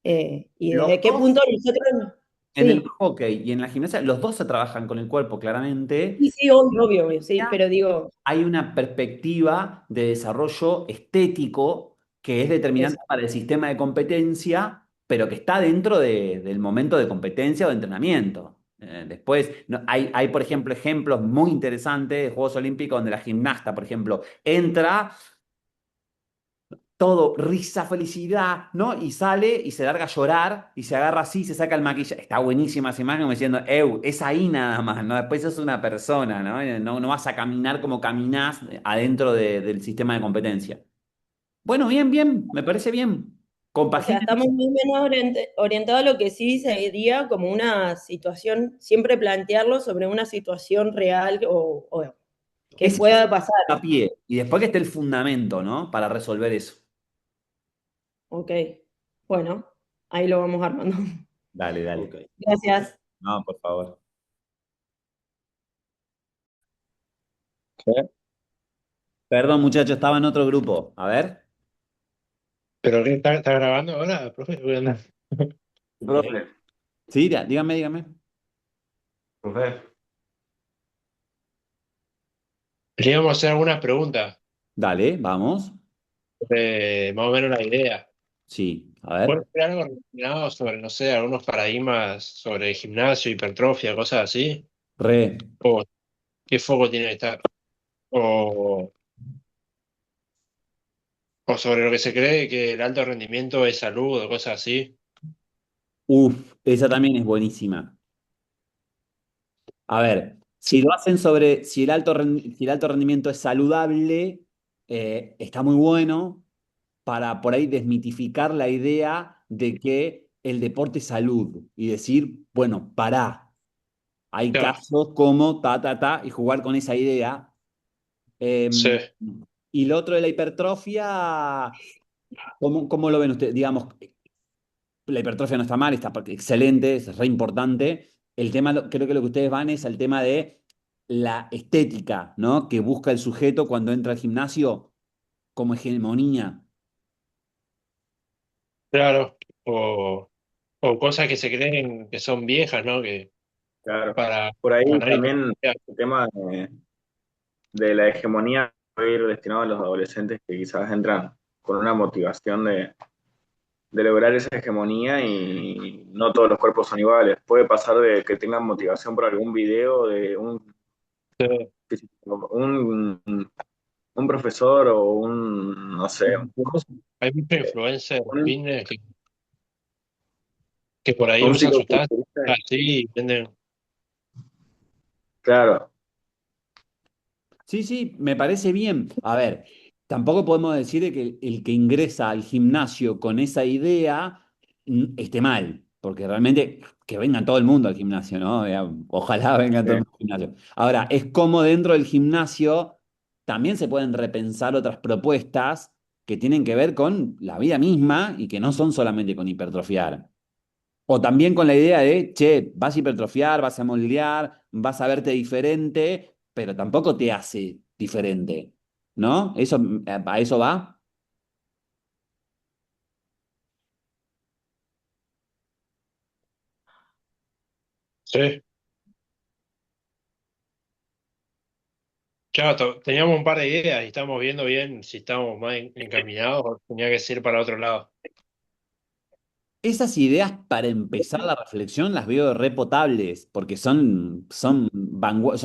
Y Los desde qué dos, punto nosotros, en el sí, hockey y en la gimnasia, los dos se trabajan con el cuerpo, claramente. sí, sí, obvio, obvio, obvio, sí, pero digo, Hay una perspectiva de desarrollo estético que es eso. determinante para el sistema de competencia, pero que está dentro del momento de competencia o de entrenamiento. Después, hay, por ejemplo, ejemplos muy interesantes de Juegos Olímpicos donde la gimnasta, por ejemplo, entra todo risa, felicidad, ¿no? Y sale y se larga a llorar y se agarra así, se saca el maquillaje. Está buenísima esa imagen como diciendo, es ahí nada más, ¿no? Después sos una persona, ¿no? No vas a caminar como caminás adentro del sistema de competencia. Bueno, bien, bien, me parece bien. O sea, Compaginen. estamos muy menos orientados a lo que sí sería como una situación, siempre plantearlo sobre una situación real o que Ese es pueda pasar. a pie. Y después que esté el fundamento, ¿no? Para resolver eso. Ok, bueno, ahí lo vamos armando. Dale, dale. Ok. Gracias. No, por favor. ¿Sí? Perdón, muchachos, estaba en otro grupo. A ver. ¿Pero qué está grabando ahora, profe? ¿Qué onda? Profe, Sí, dígame, dígame. profe. Le íbamos a hacer algunas preguntas, Dale, vamos. más o menos la idea. Sí, a ¿Puede ver. ser algo relacionado sobre, no sé, algunos paradigmas sobre gimnasio, hipertrofia, cosas así? Re. ¿O qué foco tiene que estar? ¿O, o sobre lo que se cree que el alto rendimiento es salud o cosas así? Uf, esa también es buenísima. A ver, si lo hacen sobre si el alto rendimiento es saludable, está muy bueno para por ahí desmitificar la idea de que el deporte es salud y decir, bueno, pará, hay Claro, casos como ta, y jugar con esa idea. sí. Y lo otro de la hipertrofia, ¿cómo lo ven ustedes? Digamos, la hipertrofia no está mal, está excelente, es re importante. El tema, creo que lo que ustedes van es al tema de la estética, ¿no? Que busca el sujeto cuando entra al gimnasio como hegemonía. Claro. O cosas que se creen que son viejas, ¿no? Que Claro. para Por ahí ganar también hipertrofia. el tema de la hegemonía puede ir destinado a los adolescentes que quizás entran con una motivación de lograr esa hegemonía y no todos los cuerpos son iguales. Puede pasar de que tengan motivación por algún video de un, un profesor o un, no sé, Hay muchos influencers un, fitness que por ahí un usan sustancias psicoculturista. así y venden. Claro, Sí, sí, me parece bien. A ver, tampoco podemos decir de que el que ingresa al gimnasio con esa idea esté mal, porque realmente que venga todo el mundo al gimnasio, ¿no? Ojalá venga todo el mundo al gimnasio. Ahora, es como dentro del gimnasio también se pueden repensar otras propuestas que tienen que ver con la vida misma y que no son solamente con hipertrofiar. O también con la idea de, che, vas a hipertrofiar, vas a moldear, vas a verte diferente, pero tampoco te hace diferente, ¿no? Eso, ¿a eso va? Sí. Claro, teníamos un par de ideas y estamos viendo bien si estamos más encaminados o tenía que ser para otro lado. Esas ideas para empezar la reflexión las veo re potables, porque son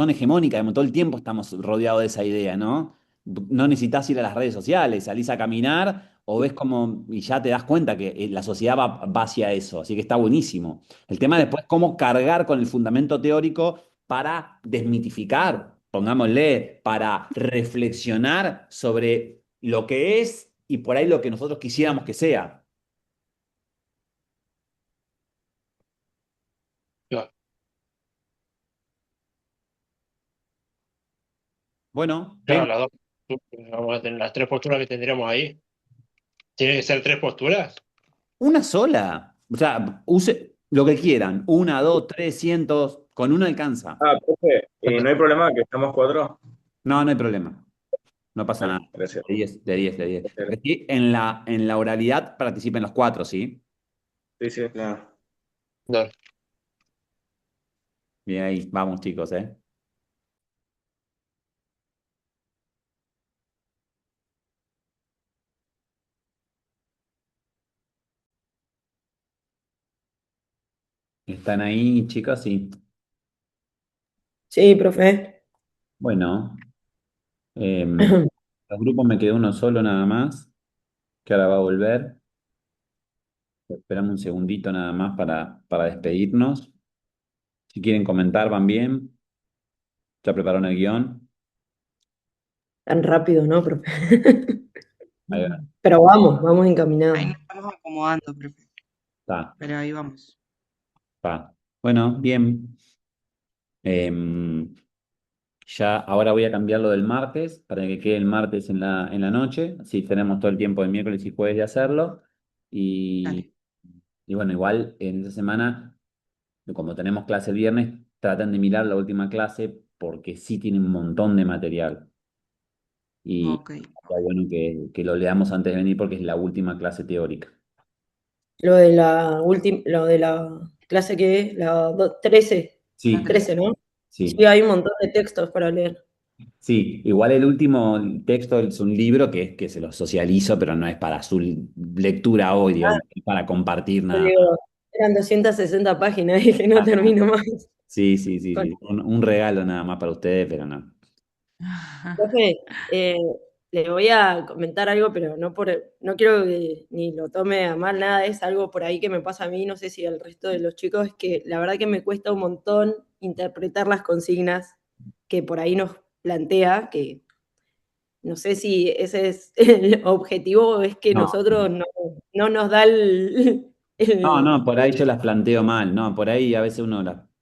hegemónicas, como todo el tiempo estamos rodeados de esa idea, ¿no? No necesitas ir a las redes sociales, salís a caminar o ves como, y ya te das cuenta que la sociedad va hacia eso, así que está buenísimo. El tema después, cómo cargar con el fundamento teórico para desmitificar, pongámosle, para reflexionar sobre lo que es y por ahí lo que nosotros quisiéramos que sea. Claro. Bueno, Claro, ven, las dos. Vamos a tener las tres posturas que tendríamos ahí. ¿Tiene que ser tres posturas? una sola. O sea, use lo que quieran. Una, dos, tres, cientos. Con una alcanza. Ah, profe, ¿no hay problema que estamos cuatro? No, no hay problema. No pasa Vale, nada. gracias. De 10, de 10, de 10. Aquí en la oralidad participen los cuatro, ¿sí? Sí, sí, claro. No. Bien ahí, vamos chicos, ¿eh? ¿Están ahí, chicos? Sí. Sí, profe. Bueno, los grupos me quedó uno solo nada más, que ahora va a volver. Esperamos un segundito nada más para despedirnos. Si quieren comentar, van bien. ¿Ya prepararon el guión? Tan rápido, ¿no, profe? Ahí va. Pero vamos Ahí encaminados. nos estamos acomodando, profe. Está, Pero ahí vamos. está. Bueno, bien. Em, Ya ahora voy a cambiar lo del martes para que quede el martes en la noche. Así tenemos todo el tiempo de miércoles y jueves de hacerlo. Y, Dale. y bueno, igual en esa semana, como tenemos clase el viernes, traten de mirar la última clase porque sí tiene un montón de material. Y Ok. está bueno que lo leamos antes de venir porque es la última clase teórica. Lo de la clase que es, la 13, Sí, 13, ¿no? sí. Sí, hay un montón de textos para leer. Sí, igual el último texto es un libro que se lo socializo, pero no es para su lectura hoy, digo, no es para compartir Yo nada más. digo, eran 260 páginas y que no termino más. Sí, sí, sí, Con- sí. Un regalo nada más para ustedes, pero no. Profe, le voy a comentar algo, pero no quiero que ni lo tome a mal nada, es algo por ahí que me pasa a mí, no sé si al resto de los chicos, es que la verdad que me cuesta un montón interpretar las consignas que por ahí nos plantea, que no sé si ese es el objetivo o es que No, nosotros no nos da no, el- no, por ahí yo las planteo mal, no, por ahí a veces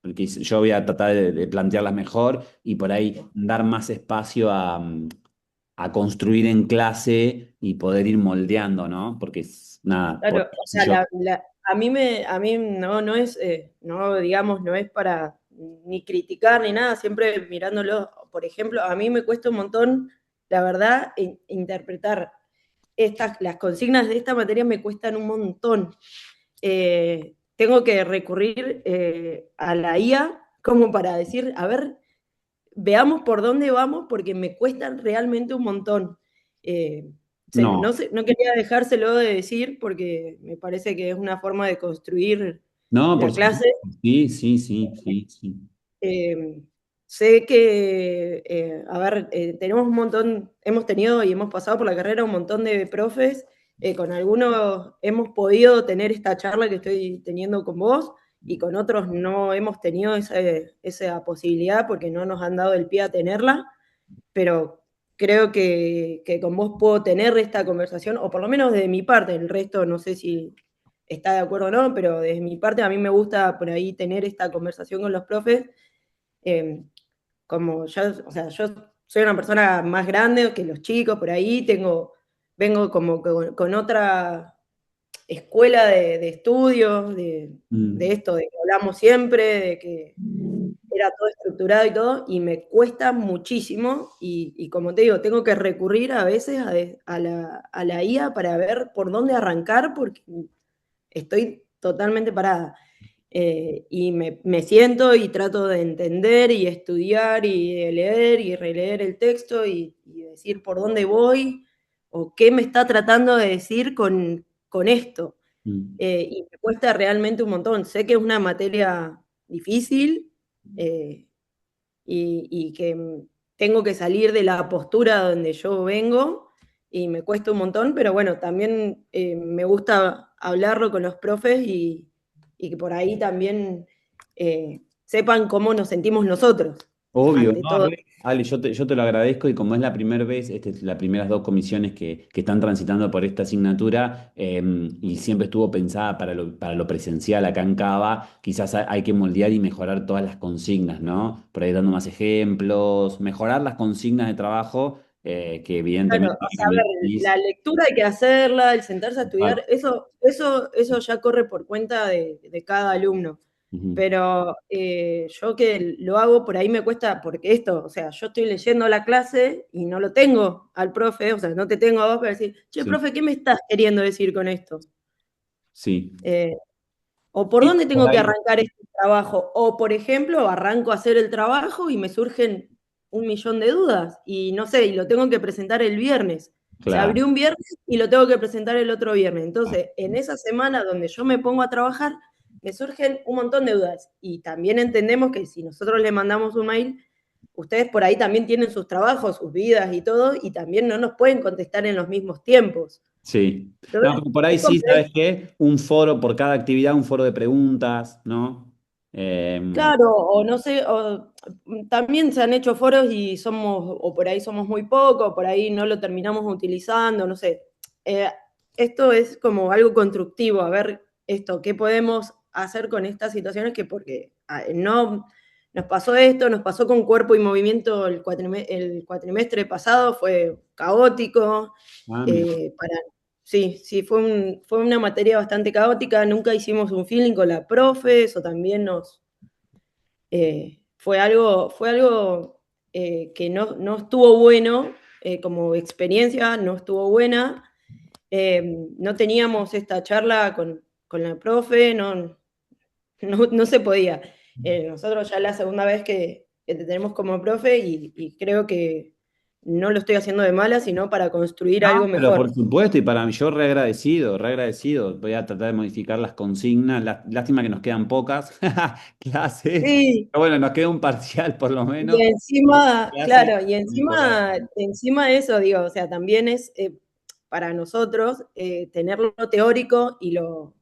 porque yo voy a tratar de plantearlas mejor y por ahí dar más espacio a construir en clase y poder ir moldeando, ¿no? Porque nada, por Claro, o si sea, yo. a mí no es, no, digamos, no es para ni criticar ni nada, siempre mirándolo, por ejemplo, a mí me cuesta un montón, la verdad, interpretar las consignas de esta materia me cuestan un montón. Tengo que recurrir a la IA como para decir, a ver, veamos por dónde vamos, porque me cuestan realmente un montón. No No, sé, no quería dejárselo de decir porque me parece que es una forma de construir no, por la supuesto. clase. Sí, sí, sí, sí, sí. Eh, Sé que, a ver, tenemos un montón, hemos tenido y hemos pasado por la carrera un montón de profes, con algunos hemos podido tener esta charla que estoy teniendo con vos y con otros no hemos tenido esa posibilidad porque no nos han dado el pie a tenerla, pero creo que con vos puedo tener esta conversación, o por lo menos de mi parte, el resto no sé si está de acuerdo o no, pero desde mi parte a mí me gusta por ahí tener esta conversación con los profes. eh, Como yo, o sea, yo soy una persona más grande que los chicos, por ahí vengo como con otra escuela de estudios, de Mm. esto, de que hablamos siempre, de que era todo estructurado y todo, y me cuesta muchísimo, y como te digo, tengo que recurrir a veces a la IA para ver por dónde arrancar, porque estoy totalmente parada. Y me siento y trato de entender y estudiar y de leer y releer el texto y decir por dónde voy o qué me está tratando de decir con esto. Mm. Y me cuesta realmente un montón. Sé que es una materia difícil, eh, y que tengo que salir de la postura donde yo vengo y me cuesta un montón, pero bueno, también me gusta hablarlo con los profes y que por ahí también sepan cómo nos sentimos nosotros. Obvio, ante no, todo. Ale, yo te lo agradezco y como es la primera vez, estas es las primeras dos comisiones que están transitando por esta asignatura y siempre estuvo pensada para lo presencial acá en Cava, quizás hay que moldear y mejorar todas las consignas, ¿no? Por ahí dando más ejemplos, mejorar las consignas de trabajo que Claro, evidentemente, o sea, a como ver, decís, la lectura hay que hacerla, el sentarse a estudiar, vale. eso ya corre por cuenta de cada alumno. Ujú. Pero yo que lo hago, por ahí me cuesta, porque esto, o sea, yo estoy leyendo la clase y no lo tengo al profe, o sea, no te tengo a vos para decir, che, Sí, profe, ¿qué me estás queriendo decir con esto? sí. Eh, o por Sí, dónde por tengo que ahí, arrancar este trabajo. O, por ejemplo, arranco a hacer el trabajo y me surgen un millón de dudas. Y no sé, y lo tengo que presentar el viernes. Se claro. abrió un viernes y lo tengo que presentar el otro viernes. Entonces, en esa semana donde yo me pongo a trabajar, me surgen un montón de dudas. Y también entendemos que si nosotros le mandamos un mail, ustedes por ahí también tienen sus trabajos, sus vidas y todo, y también no nos pueden contestar en los mismos tiempos. Sí. No, Entonces, pero por ahí es sí, complejo. ¿sabes qué? Un foro por cada actividad, un foro de preguntas, ¿no? Claro, o no sé, o también se han hecho foros y somos, o por ahí somos muy pocos, por ahí no lo terminamos utilizando, no sé. Eh, Esto es como algo constructivo, a ver esto, qué podemos hacer con estas situaciones que porque no nos pasó esto, nos pasó con cuerpo y movimiento el cuatrimestre pasado, fue caótico, Ah, mira. para sí, sí, fue una materia bastante caótica, nunca hicimos un feeling con la profe, eso también fue algo que no estuvo bueno, como experiencia no estuvo buena, no teníamos esta charla con la profe, no se podía. Nosotros ya es la segunda vez que te tenemos como profe y creo que no lo estoy haciendo de mala, sino para construir No, algo pero mejor. por supuesto, y para mí yo reagradecido, reagradecido. Voy a tratar de modificar las consignas. Lástima que nos quedan pocas clases. Sí, Pero bueno, nos queda un parcial por lo y menos. encima, Clase claro, y mejorar. encima de eso, digo, o sea, también es para nosotros tener lo teórico y lo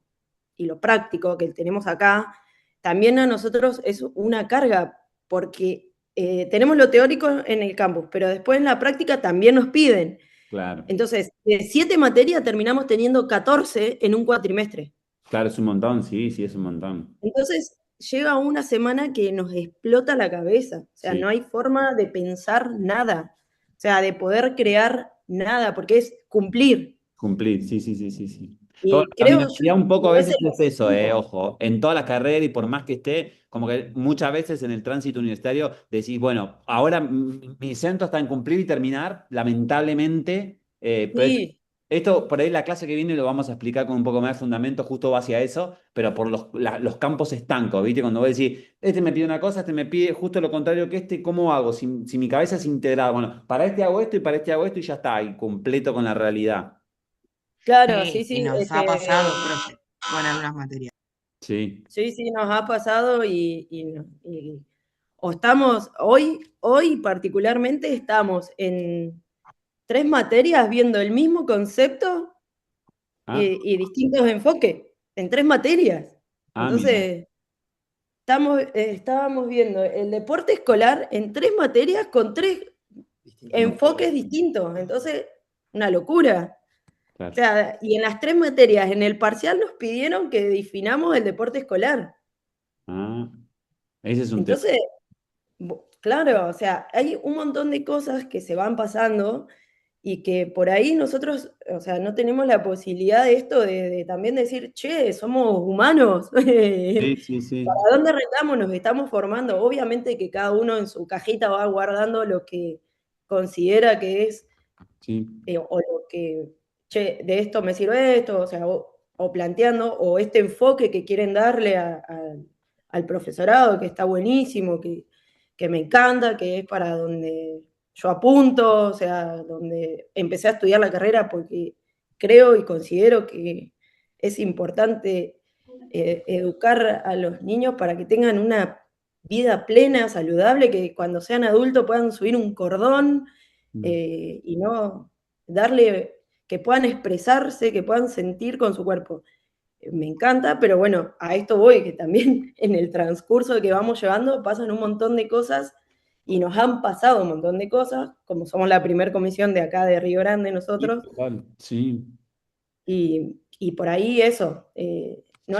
práctico que tenemos acá, también a nosotros es una carga, porque tenemos lo teórico en el campus, pero después en la práctica también nos piden. Claro, Entonces, de 7 materias terminamos teniendo 14 en un cuatrimestre. claro, es un montón, sí, sí, es un montón. Entonces, llega una semana que nos explota la cabeza, o sea, Sí, no hay forma de pensar nada, o sea, de poder crear nada, porque es cumplir. cumplir, sí, sí, sí, sí, sí. Pero bueno, Y la creo yo universidad un que poco a no es veces el es eso, objetivo. ojo, en toda la carrera y por más que esté, como que muchas veces en el tránsito universitario decís, bueno, ahora mi centro está en cumplir y terminar, lamentablemente, pero Sí, esto por ahí la clase que viene lo vamos a explicar con un poco más de fundamento, justo va hacia eso, pero por los campos estancos, ¿viste? Cuando vos decís, este me pide una cosa, este me pide justo lo contrario que este, ¿cómo hago? Si mi cabeza es integrada, bueno, para este hago esto y para este hago esto y ya está, y completo con la realidad. claro, sí, Sí, y sí, nos ha pasado, profe, con algunas materias. Sí. sí, sí, nos ha pasado o estamos, hoy particularmente estamos en 3 materias viendo el mismo concepto Ah, y distintos enfoques, en 3 materias. mira. Entonces, estábamos viendo el deporte escolar en 3 materias con 3 enfoques distintos. Entonces, una locura. O Claro. sea, y en las 3 materias, en el parcial nos pidieron que definamos el deporte escolar. Ah, ese es un tema. Entonces, claro, o sea, hay un montón de cosas que se van pasando y que por ahí nosotros, o sea, no tenemos la posibilidad de esto de también decir, che, somos humanos, ¿para Sí, sí, sí. dónde arrancamos? Nos estamos formando. Obviamente que cada uno en su cajita va guardando lo que considera que es, Sí. o lo que, che, de esto me sirve esto, o sea, o planteando, o este enfoque que quieren darle al profesorado, que está buenísimo, que me encanta, que es para donde yo apunto, o sea, donde empecé a estudiar la carrera porque creo y considero que es importante educar a los niños para que tengan una vida plena, saludable, que cuando sean adultos puedan subir un cordón y no darle, que puedan expresarse, que puedan sentir con su cuerpo. Me encanta, pero bueno, a esto voy, que también en el transcurso que vamos llevando pasan un montón de cosas y nos han pasado un montón de cosas, como somos la primer comisión de acá de Río Grande Sí, nosotros, total, sí. y por ahí eso, no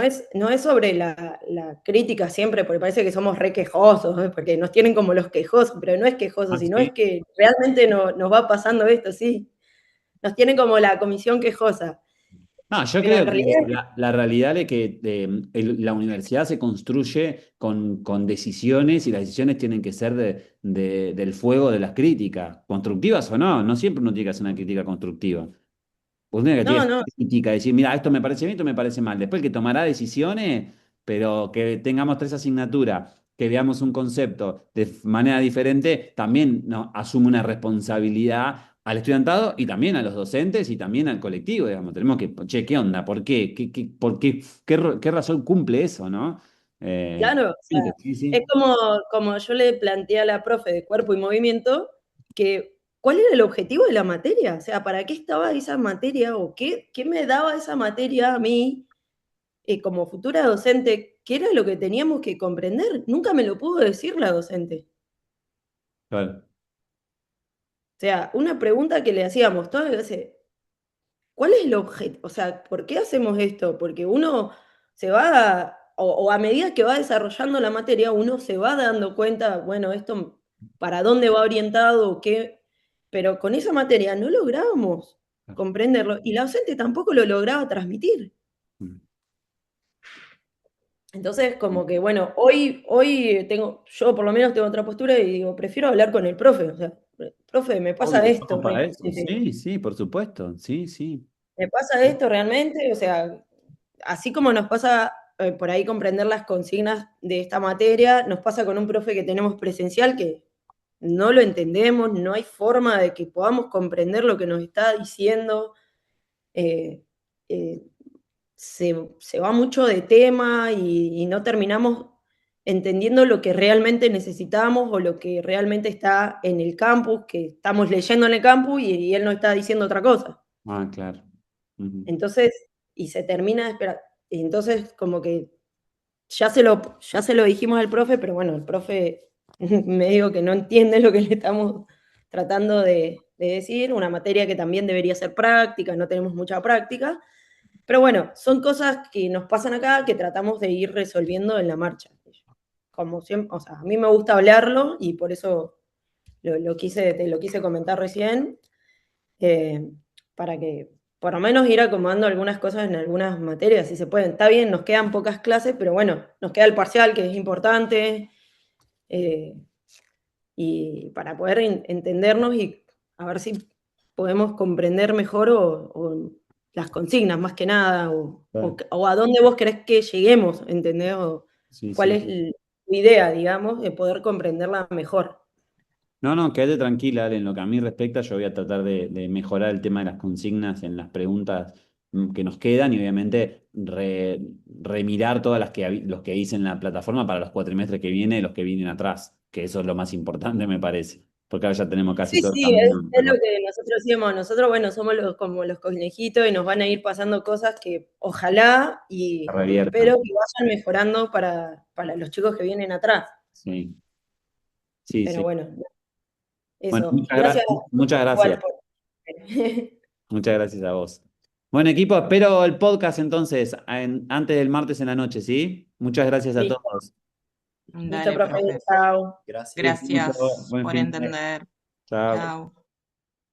es sobre la crítica siempre, porque parece que somos re quejosos, ¿eh? Porque nos tienen como los quejosos, pero no es quejoso, Ah, sino es sí. que realmente nos va pasando esto, sí. Nos tienen como la comisión quejosa. No, yo Pero en creo que realidad, la realidad es que la universidad se construye con decisiones y las decisiones tienen que ser del fuego de las críticas, constructivas o no. No siempre uno tiene que hacer una crítica constructiva. Pues tiene que no, hacer no, crítica, decir, mira, esto me parece bien, esto me parece mal. Después que tomará decisiones, pero que tengamos tres asignaturas, que veamos un concepto de manera diferente, también no, asume una responsabilidad al estudiantado y también a los docentes y también al colectivo, digamos. Tenemos que, che, ¿qué onda? ¿Por qué? ¿Qué razón cumple eso, no? claro, o sea, Sí, es sí. como yo le planteé a la profe de cuerpo y movimiento, que ¿cuál era el objetivo de la materia? O sea, ¿para qué estaba esa materia o qué me daba esa materia a mí como futura docente? ¿Qué era lo que teníamos que comprender? Nunca me lo pudo decir la docente. Claro. O sea, una pregunta que le hacíamos todas las veces, ¿cuál es el objetivo? O sea, ¿por qué hacemos esto? Porque uno se va, o a medida que va desarrollando la materia, uno se va dando cuenta, bueno, esto para dónde va orientado, o qué, pero con esa materia no lográbamos comprenderlo y la docente tampoco lo lograba transmitir. Mm. Entonces, como que, bueno, hoy yo por lo menos tengo otra postura y digo, prefiero hablar con el profe. O sea, profe, me pasa Obvio, estamos esto para eso. realmente. Sí, sí, por supuesto. Sí, sí. Me pasa esto realmente. O sea, así como nos pasa por ahí comprender las consignas de esta materia, nos pasa con un profe que tenemos presencial que no lo entendemos, no hay forma de que podamos comprender lo que nos está diciendo. Eh, eh, se va mucho de tema y no terminamos entendiendo lo que realmente necesitamos o lo que realmente está en el campus, que estamos leyendo en el campus y él nos está diciendo otra cosa. Ah, claro. Ujú. Entonces, y se termina de esperar. Entonces, como que ya se lo dijimos al profe, pero bueno, el profe me dijo que no entiende lo que le estamos tratando de decir, una materia que también debería ser práctica, no tenemos mucha práctica. Pero bueno, son cosas que nos pasan acá que tratamos de ir resolviendo en la marcha. Como siempre, o sea, a mí me gusta hablarlo y por eso te lo quise comentar recién, eh, para que por lo menos ir acomodando algunas cosas en algunas materias, si se pueden. Está bien, nos quedan pocas clases, pero bueno, nos queda el parcial, que es importante, eh, y para poder entendernos y a ver si podemos comprender mejor o las consignas más que nada, Claro. o a dónde vos querés que lleguemos, ¿entendés? O Sí, cuál sí. es tu idea, digamos, de poder comprenderla mejor. No, no, quédate tranquila, Ale. En lo que a mí respecta, yo voy a tratar de mejorar el tema de las consignas en las preguntas que nos quedan y obviamente remirar todas las los que hice en la plataforma para los cuatrimestres que vienen y los que vienen atrás, que eso es lo más importante, me parece, porque ahora ya tenemos casi Sí, todo el sí, camino es lo recorrido. que nosotros decíamos. Nosotros, bueno, somos como los conejitos y nos van a ir pasando cosas que ojalá y Revierta. espero que vayan mejorando para los chicos que vienen atrás. Sí, sí, Pero sí. bueno, Bueno, eso. Gracias muchas igual gracias. por... Muchas gracias a vos. Bueno, equipo, espero el podcast entonces antes del martes en la noche, ¿sí? Muchas gracias a Listo, todos. listo, Dale, profe. profe. Chao. Gracias. Listo, Gracias buen por fin de. entender. Chao. Chao.